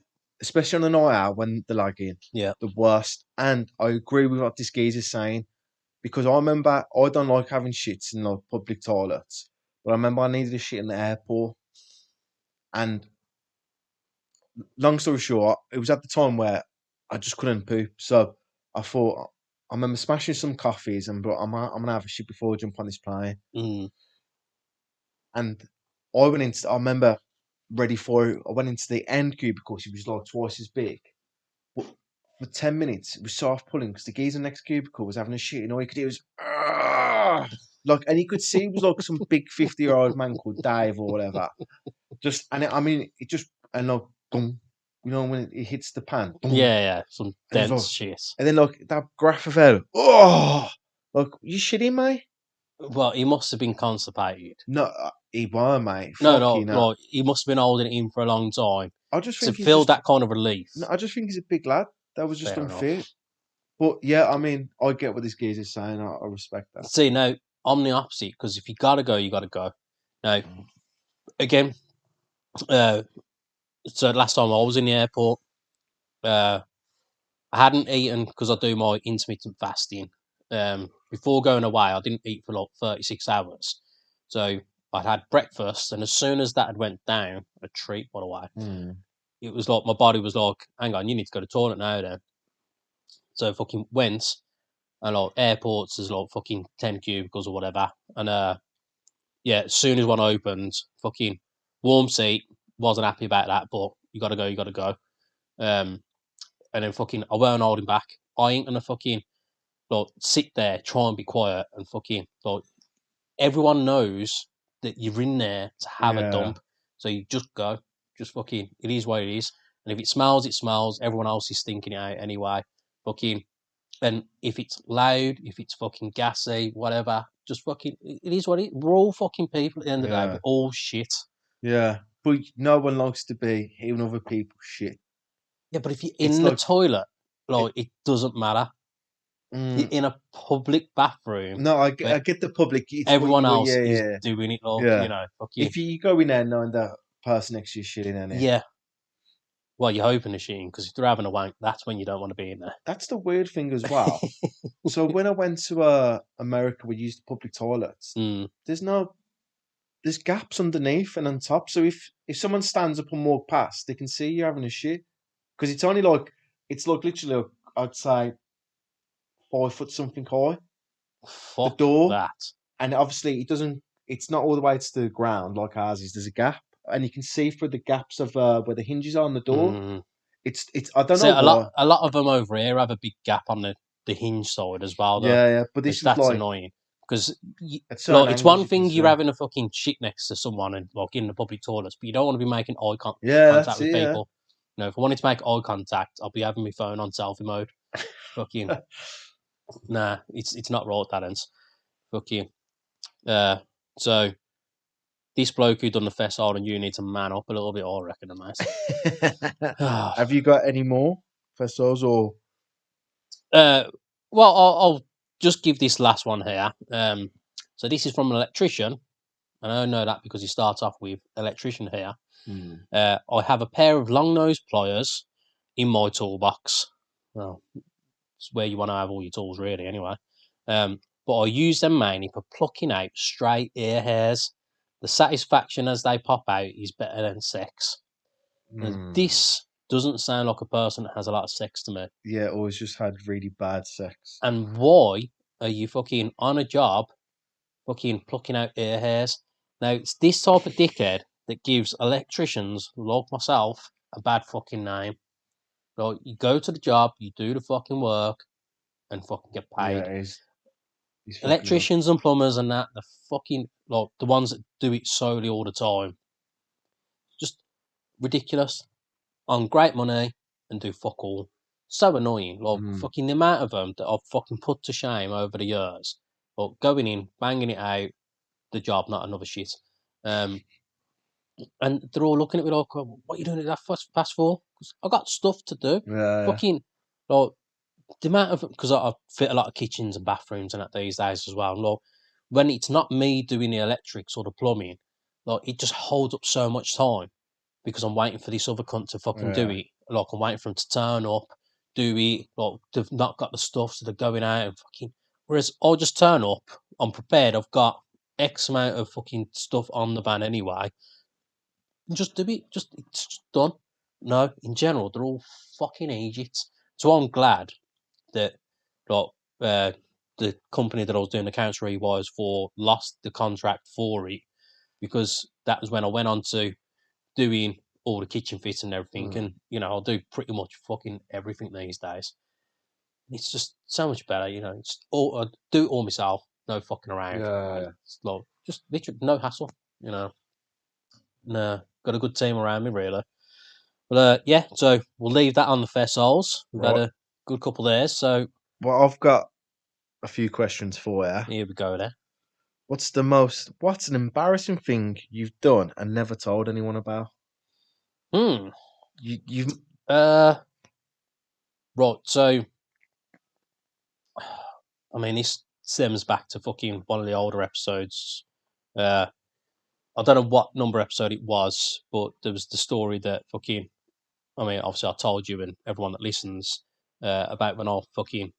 Especially on the night out when they're lagging. Yeah. The worst. And I agree with what this geezer's saying. Because I remember I don't like having shits in like public toilets. But I remember I needed a shit in the airport. And long story short, it was at the time where I just couldn't poop. So I thought, I remember smashing some coffees and but I'm gonna have a shit before I jump on this plane. And I remember ready for it. I went into the end cubicle, it was like twice as big. But for 10 minutes, it was so off pulling because the geezer next cubicle was having a shit, and all you could hear was, "Argh!" Like, and you could see it was like some big 50-year-old man called Dave or whatever. It just, and like, boom, you know, when it hits the pan, boom, yeah, some dense shit. And then, like, that graph of hell, like, you shitting me? Well, he must have been constipated. No, he were, mate. No, like, he must have been holding it in for a long time. I just think to feel that kind of relief. No, I just think he's a big lad. That was just Fair unfit. enough. But yeah, I get what this geezer's saying. I respect that. See, now, I'm the opposite, because if you gotta go, you gotta go. Now, again, so last time I was in the airport, I hadn't eaten because I do my intermittent fasting. Before going away, I didn't eat for like 36 hours. So I'd had breakfast, and as soon as that had went down, a treat, by the way, it was like my body was like, hang on, you need to go to the toilet now then. So I fucking went, and like airports, there's like fucking 10 cubicles or whatever. And as soon as one opened, fucking warm seat, wasn't happy about that, but you gotta go. And then fucking, I weren't holding back. I ain't gonna fucking like sit there, try and be quiet, and fucking like everyone knows that you're in there to have a dump, so you just go, just fucking. It is what it is, and if it smells, it smells. Everyone else is stinking it out anyway. Fucking, and if it's loud, if it's fucking gassy, whatever, just fucking. It is what it is. We're all fucking people at the end of the day. We're all shit. Yeah, but no one likes to be hearing other people's shit. Yeah, but if you're in the toilet, like, it doesn't matter. You're in a public bathroom. No, I get the public. Everyone else is doing it, like, you know. Fucking, if you go in there knowing that person next to you shitting in it. Yeah. Well, you're hoping they're shitting, because if they're having a wank, that's when you don't want to be in there. That's the weird thing as well. So when I went to America, we used public toilets. There's gaps underneath and on top. So if someone stands up and walk past, they can see you having a shit. Because it's only like, it's like literally, I'd say 5 foot something high. Fuck the door. that. And obviously it's not all the way to the ground like ours is. There's a gap. And you can see through the gaps of where the hinges are on the door. It's I don't know why. A lot of them over here have a big gap on the hinge side as well, though. Yeah, but this is that's like annoying. Because like, it's one thing you're having a fucking shit next to someone and like in the public toilets, but you don't want to be making eye contact with people. You know, if I wanted to make eye contact, I'll be having my phone on selfie mode. Fucking nah, it's not right, that ends. Fucking so this bloke who done the festival, and you need to man up a little bit, I reckon, mate. Have you got any more festivals or? Well, I'll just give this last one here. So this is from an electrician, and I know that because he starts off with electrician here. I have a pair of long nose pliers in my toolbox. Well, it's where you want to have all your tools, really, anyway. But I use them mainly for plucking out stray ear hairs. The satisfaction as they pop out is better than sex. This doesn't sound like a person that has a lot of sex to me. Yeah, or has just had really bad sex. And why are you fucking on a job fucking plucking out ear hairs? Now, it's this type of dickhead that gives electricians like myself a bad fucking name. Like, you go to the job, you do the fucking work, and fucking get paid. Yeah, he's Electricians and plumbers and that, the fucking, like, the ones that do it solely all the time. Just ridiculous. on great money and do fuck all. So annoying. Like, fucking the amount of them that I've fucking put to shame over the years. But going in, banging it out, the job, not another shit. And they're all looking at me like, "Oh, what are you doing at that past for?" 'Cause I got stuff to do. Yeah. Fucking, like, the amount of, because I fit a lot of kitchens and bathrooms and that these days as well. And like, when it's not me doing the electrics or the plumbing, like, it just holds up so much time because I'm waiting for this other cunt to fucking do Yeah. it. Like, I'm waiting for them to turn up, do it. Like, they've not got the stuff, so they're going out and fucking. Whereas I'll just turn up, I'm prepared, I've got X amount of fucking stuff on the van anyway. And just do it. It's just done. No, in general, they're all fucking idiots. So I'm glad that, like, uh, the company that I was doing the accounts rewires for lost the contract for it, because that was when I went on to doing all the kitchen fits and everything. And, I'll do pretty much fucking everything these days. It's just so much better, It's all, I do it all myself, no fucking around. Yeah. It's like, just literally no hassle, No, got a good team around me, really. But yeah, so we'll leave that on the fair souls. We've had Right. a good couple there, so Well, I've got a few questions for you. here we go there. What's an embarrassing thing you've done and never told anyone about? You've Right, so I mean, this stems back to fucking one of the older episodes. I don't know what number episode it was, but there was the story that fucking, I mean, obviously I told you and everyone that listens about when I fucking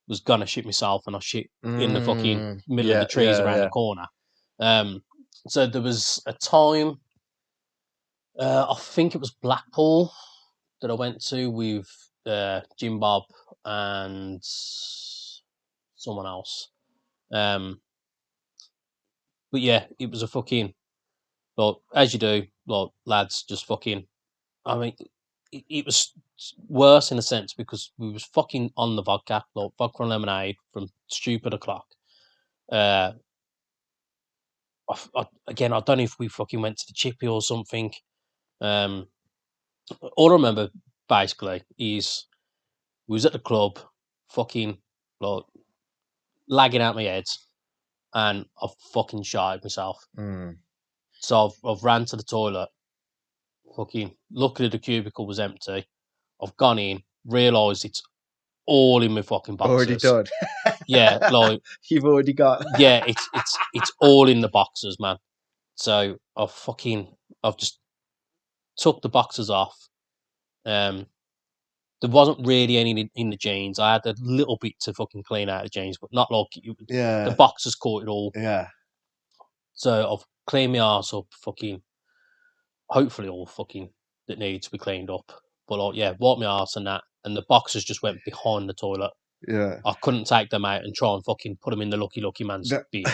was gonna shit myself and I shit in the fucking middle of the yeah, trees yeah, around the yeah. corner. So there was a time, I think it was Blackpool, that I went to with Jim Bob and someone else. But yeah, it was a fucking, well, as you do, like, lads, just fucking. I mean, it was worse in a sense because we was fucking on the vodka, like vodka and lemonade from stupid o'clock. Uh, again, I don't know if we fucking went to the chippy or something. Um, all I remember basically is we was at the club, fucking, like, lagging out my head, and I've fucking shot myself. So I've ran to the toilet, fucking luckily the cubicle was empty. I've gone in, realised it's all in my fucking Already boxers. done. Yeah, like, You've already got. yeah, it's all in the boxers, man. So I've just took the boxers off. There wasn't really any in the jeans. I had a little bit to fucking clean out the jeans, but not like the Yeah, boxers caught it all. yeah, So I've cleaned my arse up, fucking, hopefully all fucking that needs to be cleaned up. But like, yeah, wiped my arse and that, and the boxers just went behind the toilet. yeah. I couldn't take them out and try and fucking put them in the lucky man's No, bin.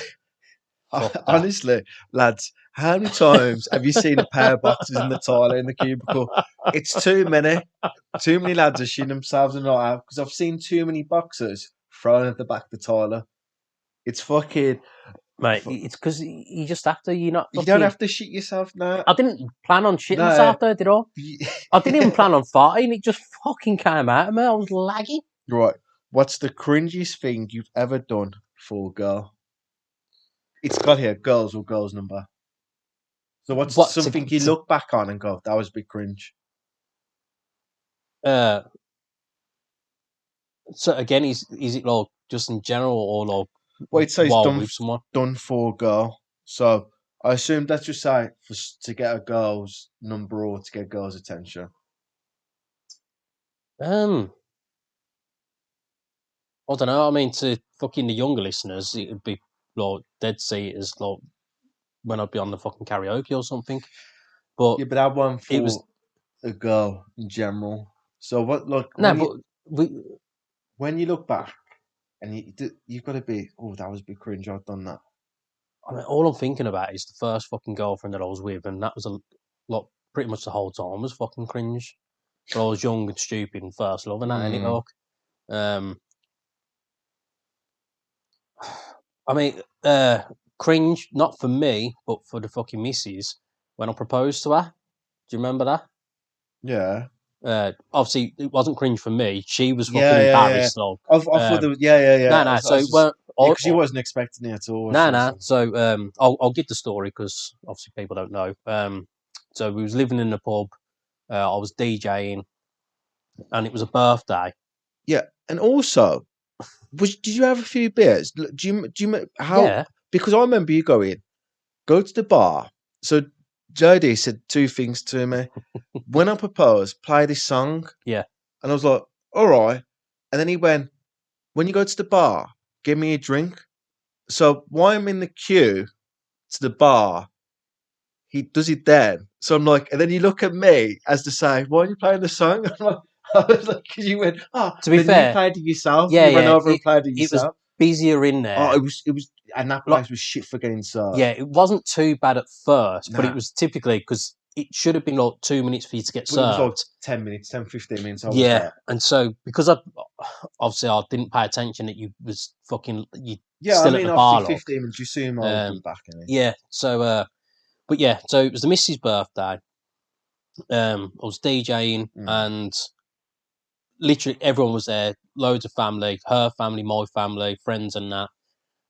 Fuck that. honestly, lads, how many times have you seen a pair of boxes in the toilet in the cubicle? It's too many. Too many lads are shitting themselves and not out because I've seen too many boxes thrown at the back of the toilet. It's fucking. Mate, it's because you just have to. You're not You don't fucking. have to shit yourself now. I didn't plan on shitting No. myself though, did I? I didn't even plan on farting. It just fucking came out of me. I was lagging. Right. What's the cringiest thing you've ever done for a girl? It's got here, girls or girls number. So what's What something you look back on and go, that was a bit cringe? uh so again, is it like just in general or like Well, it says while with someone? done for a girl. So I assume that's just say to get a girl's number or to get girls' attention. I don't know. I mean, to fucking the younger listeners, it would be like dead see it as like when I'd be on the fucking karaoke or something. But Yeah, but I one it was for a girl in general. So what? Look, no, but we. when you look back and you've got to be, oh, that was a bit cringe. I've done that. I mean, all I'm thinking about is the first fucking girlfriend that I was with, and that was a lot. Pretty much the whole time was fucking cringe. But I was young and stupid and first love and that, ain't it, like? I mean, cringe not for me, but for the fucking missus when I proposed to her. Do you remember that? Yeah. Obviously, it wasn't cringe for me. She was fucking Yeah. embarrassed, though. I thought yeah. No. I So was just because you I, wasn't expecting it at all. I no, should have no. said. So I'll give the story because obviously people don't know. So we was living in the pub. I was DJing, and it was a birthday. Yeah, and also, did you have a few beers? How? Yeah, Because I remember you go to the bar. So Jody said two things to me. When I proposed, play this song, yeah. and I was like, all right. And then he went, when you go to the bar, give me a drink. So while I'm in the queue to the bar, he does it then. So I'm like, and then you look at me as to say, why are you playing the song? I'm like, I was like, because you went, To be then you fair, played it yourself. yeah, You ran yeah. over and played it It was yourself. busier in Oh, there. it was, and that Like, place was shit for getting served. yeah, it wasn't too bad at first, but it Nah, was typically because it should have been like 2 minutes for you to get but it was like served. 10 minutes, 10, 15 minutes. I was Yeah, there. and so because obviously I didn't pay attention that you was fucking you Yeah, I still at mean, the obviously bar log. 15 minutes. You assume I would be Um, back in it. yeah, so but yeah, so it was the missus' birthday. I was DJing and literally everyone was there, loads of family, her family, my family, friends, and that.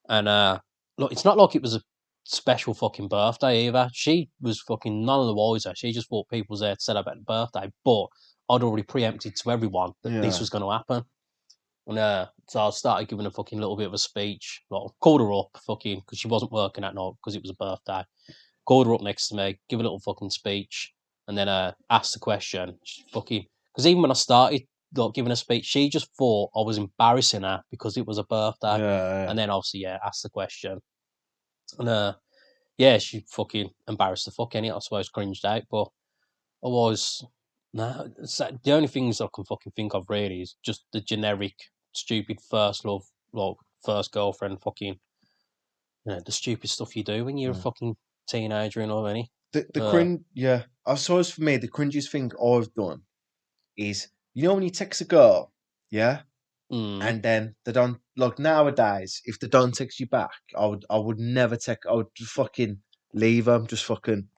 And look, it's not like it was a special fucking birthday either. She was fucking none of the wiser. She just thought people was there to celebrate the birthday, but I'd already preempted to everyone that this Yeah. was going to happen. And so I started giving a fucking little bit of a speech. Like, called her up, fucking, because she wasn't working that night because it was a birthday. Called her up next to me, give a little fucking speech, and then asked the question. She fucking, because even when I started like giving a speech, she just thought I was embarrassing her because it was a birthday. Yeah. And then obviously, yeah, asked the question. And yeah, she fucking embarrassed the fuck in it. I suppose cringed out, but I was no. The only things I can fucking think of really is just the generic stupid first love, like first girlfriend, fucking the stupid stuff you do when you're a Mm. fucking teenager and all any. The cringe, yeah. I suppose for me, the cringiest thing I've done is, when you text a girl, yeah, Mm, and then they don't, like nowadays, if they don't text you back, I would never text. I would just fucking leave them, just fucking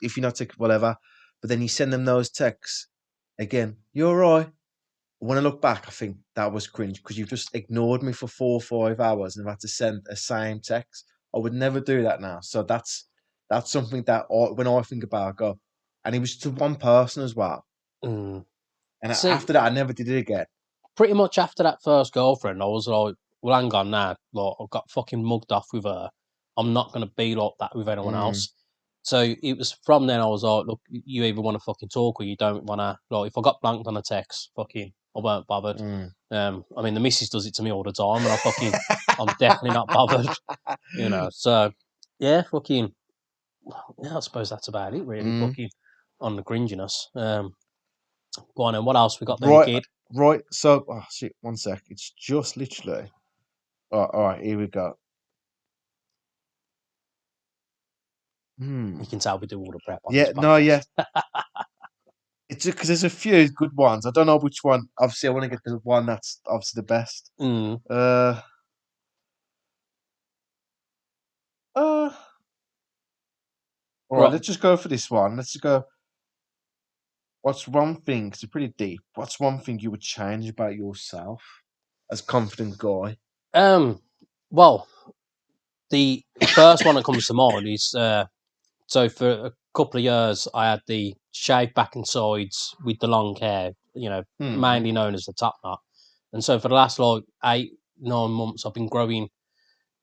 if you're not texting, whatever. But then you send them those texts again. You're right. When I look back, I think that was cringe because you've just ignored me for 4 or 5 hours and I've had to send a same text. I would never do that now. So that's something that when I think about, I go, and it was to one person as well. mm. And See, after that, I never did it again. pretty much after that first girlfriend, I was like, well, hang on now. Like, I got fucking mugged off with her. I'm not going to be like that with anyone Mm, else. So it was from then I was like, look, you either want to fucking talk or you don't want to. Like, if I got blanked on a text, fucking, I weren't bothered. mm. I mean, the missus does it to me all the time, and I'm definitely not bothered, So, yeah, fucking, yeah, I suppose that's about it, really, Mm. fucking, on the cringiness. Go on, and what else we got then, Right, kid? right. So, oh shit, one sec. It's just literally. All right, here we go. Hmm. You can tell we do all the prep on this Yeah, no, yeah. podcast. It's because there's a few good ones. I don't know which one. Obviously, I want to get the one that's obviously the best. Mm. Uh, uh. All right, Right. let's just go for this one. Let's just go. What's one thing? It's pretty deep. What's one thing you would change about yourself as a confident guy? Well, the first one that comes to mind is so for a couple of years I had the shaved back and sides with the long hair, Hmm. mainly known as the top knot. And so for the last like 8, 9 months, I've been growing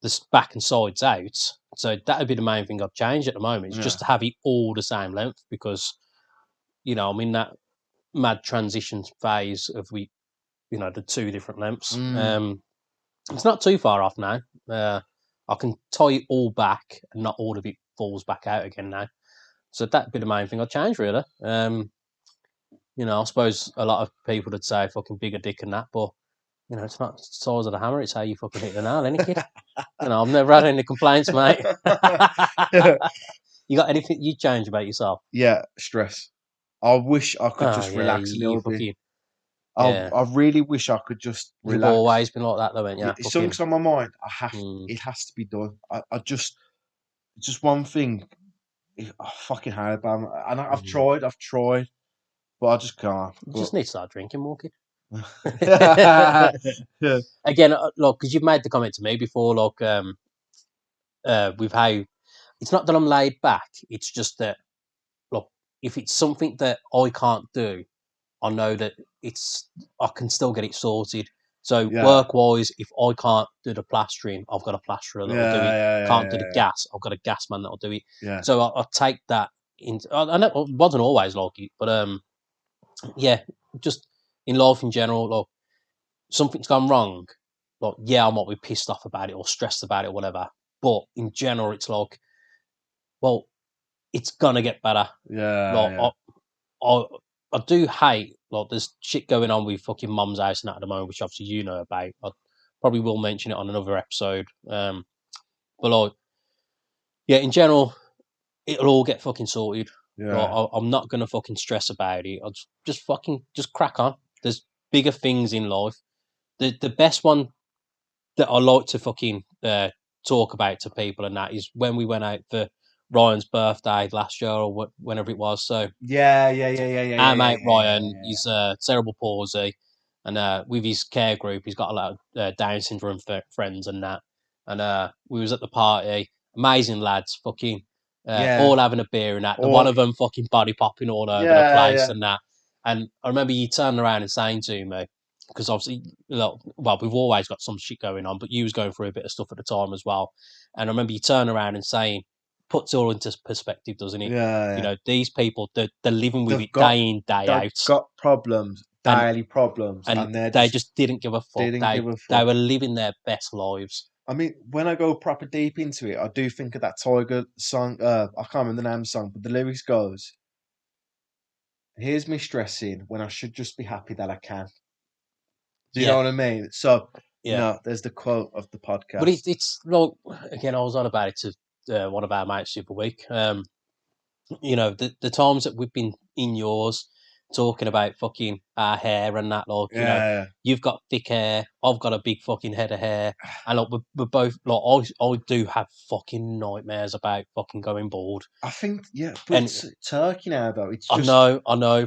this back and sides out. So that would be the main thing I'd change at the moment. Is Yeah. just to have it all the same length because I'm in that mad transition phase of the two different lengths. Mm. It's not too far off now. I can tie it all back and not all of it falls back out again now. So that'd be the main thing I'd change, really. I suppose a lot of people would say fucking bigger dick and that, but it's not the size of the hammer; it's how you fucking hit the nail, any kid. I've never had any complaints, mate. You got anything you'd change about yourself? Yeah, stress. I wish I could Oh just yeah, relax a you little bit. fucking I yeah. I really wish I could just You've relax. always been like that, though, ain't you? Yeah, if Fucking something's on my mind, mm, it has to be done. I just one thing. I fucking hate about it. And I've mm, tried. but I just can't. You just need to start drinking more, kid. Yeah. Again, look, because you've made the comment to me before, look, with how it's not that I'm laid back. It's just that, look, if it's something that I can't do, I know that I can still get it sorted. So Yeah. work wise, if I can't do the plastering, I've got a plasterer that'll do it. Can't do the gas, I've got a gas man that'll do it. Yeah. So I take that into. I know it wasn't always like it, but yeah, just in life in general, look, something's gone wrong. Like, yeah, I might be pissed off about it or stressed about it or whatever. But in general, it's like, well, it's gonna get better. Like, Yeah. I I do hate, like, there's shit going on with fucking Mum's house and that at the moment, which obviously you know about. I probably will mention it on another episode. But like, yeah, in general, it'll all get fucking sorted. Like, Yeah. I'm not gonna fucking stress about it. I'll just fucking just crack on. There's bigger things in life. The best one that I like to fucking talk about to people and that is when we went out for Ryan's birthday last year or whenever it was. So Yeah. our mate Ryan, he's cerebral palsy, and with his care group, he's got a lot of Down syndrome friends and that. And we was at the party, amazing lads, fucking Yeah. all having a beer and that. The one Or of them fucking body popping all over the place yeah. and that. And I remember you turning around and saying to me, because obviously, well, we've always got some shit going on, but you was going through a bit of stuff at the time as well. And I remember you turning around and saying, puts it all into perspective, doesn't it? You Yeah. know, these people, they're living with They've it got day in, day they've out, got problems, and daily problems, and and they're they just just didn't give a fuck. didn't They give a they fuck. were living their best lives. I mean, when I go proper deep into it, I do think of that Tiger song. I can't remember the name of the song, but the lyrics goes, "Here's me stressing when I should just be happy that I can." Do you know Yeah, what I mean? So, yeah. there's the quote of the But podcast. it's like, again, I was on about it to one of our mates the other week. You know, the times that we've been in yours talking about fucking our hair and that, like, you know, Yeah, you've got thick hair, I've got a big fucking head of hair, and like we're both like, I do have fucking nightmares about fucking going bald. I think but And it's Turkey now though. It's I just know,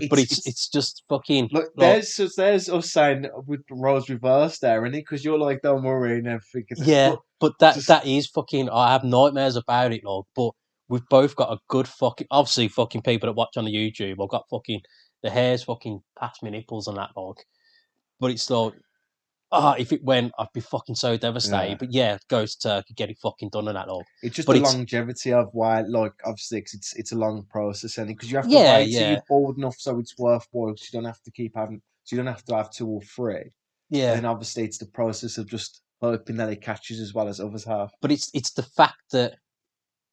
but it's it's just fucking look. like, There's us saying with the roles reversed there, and because you're like, don't worry and everything. yeah, But but that just that is fucking. I have nightmares about it, like. But we've both got a good fucking. Obviously, fucking people that watch on the YouTube, I've got fucking the hair's fucking past my nipples and that, like. But it's like, if it went, I'd be fucking so devastated. yeah. But yeah, go to Turkey, get it fucking done and that, like. It's just But the it's longevity of why, like, obviously, 'cause it's a long process, and because you have to yeah, wait till yeah, you're bored enough so it's worthwhile. So you don't have to keep having, so you don't have to have two or three. And yeah. then obviously it's the process of just hoping that it catches as well as others have. But it's the fact that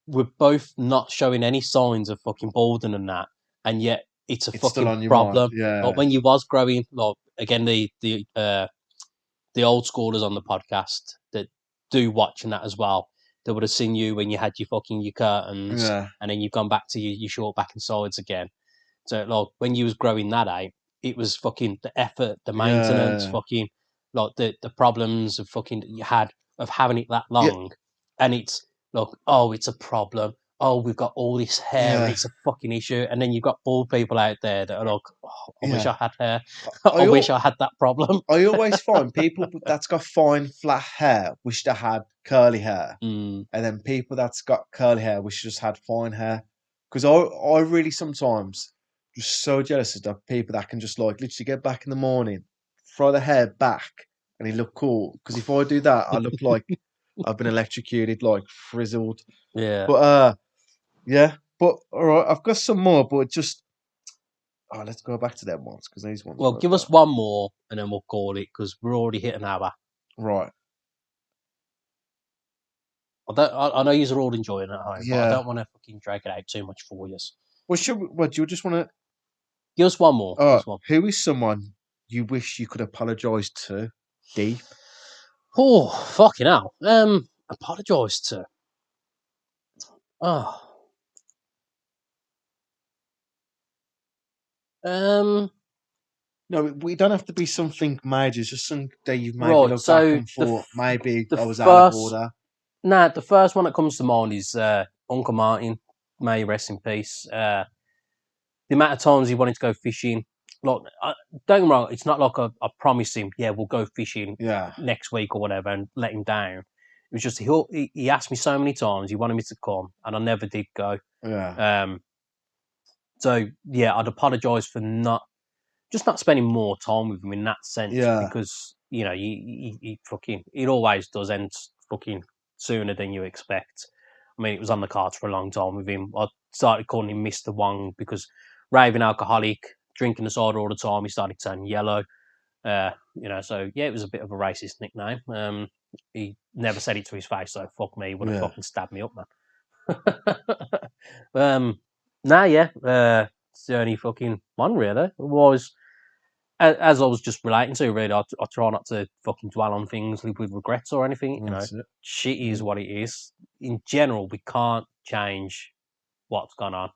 we're both not showing any signs of fucking balding and that, and yet it's a It's still fucking on your mind. problem. Like Yeah. when you was growing, like again, the old schoolers on the podcast that do watching that as well, they would have seen you when you had your curtains, Yeah. and then you've gone back to your short back and sides again. So like when you was growing that out, it was fucking the effort, the maintenance, Yeah. fucking like the problems of fucking that you had of having it that Yeah. long, and it's like, oh, it's a problem. Oh, we've got all this hair and Yeah. it's a fucking issue. And then you've got bald people out there that are like, oh, I wish Yeah. I had hair. I, I wish al- I had that problem. I always find people that's got fine flat hair wish they had curly hair. Mm, And then people that's got curly hair wish just had fine hair. Because I really sometimes just so jealous of the people that can just like literally get back in the morning, throw the hair back, and they look cool. Because if I do that, I look like I've been electrocuted, like frizzled. yeah. But yeah. But all right, I've got some more, but just let's go back to them ones because these ones Well, were give us one more and then we'll call it because we're already hit an hour. right. I know you're all enjoying it at home, but I Yeah. don't want to fucking drag it out too much for you. Well, do you just want to? Give us one more. Give us one. Who is someone you wish you could apologise to? Deep. Oh, fucking hell. Apologise to. Oh. No, we don't have to be something major. It's just something that you've maybe Right. looked back So and thought maybe the I was out of first, order. the first one that comes to mind is Uncle Martin. May he rest in peace. The amount of times he wanted to go fishing, Look, don't get me wrong. It's not like I promised him, yeah, we'll go fishing Yeah. next week or whatever, and let him down. It was just he asked me so many times. He wanted me to come, and I never did go. Yeah. So yeah, I'd apologise for not spending more time with him in that sense, Yeah. because you know he fucking it always does end fucking sooner than you expect. I mean, it was on the cards for a long time with him. I started calling him Mr. Wong because raving alcoholic, drinking the soda all the time. He started turning yellow. You know, so yeah, it was a bit of a racist nickname. He never said it to his face, so fuck me, he would have Yeah. fucking stabbed me up, man. Nah, yeah, it's the only fucking one really. It was as I was just relating to, really, I try not to fucking dwell on things, live with regrets or anything. You know, That's it. shit Yeah. is what it is. In general, we can't change what's gone on.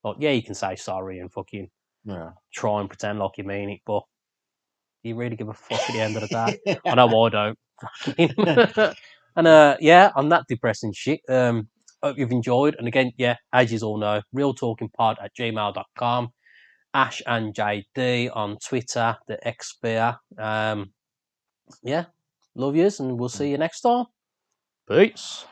Like, yeah, you can say sorry and fucking Yeah. try and pretend like you mean it, but do you really give a fuck at the end of the day? I know I don't. And yeah, on that depressing shit, hope you've enjoyed. And again, yeah, as you all know, realtalkingpod@gmail.com. Ash and JD on Twitter, the Xbear. Yeah, love yous, and we'll see you next time. Peace.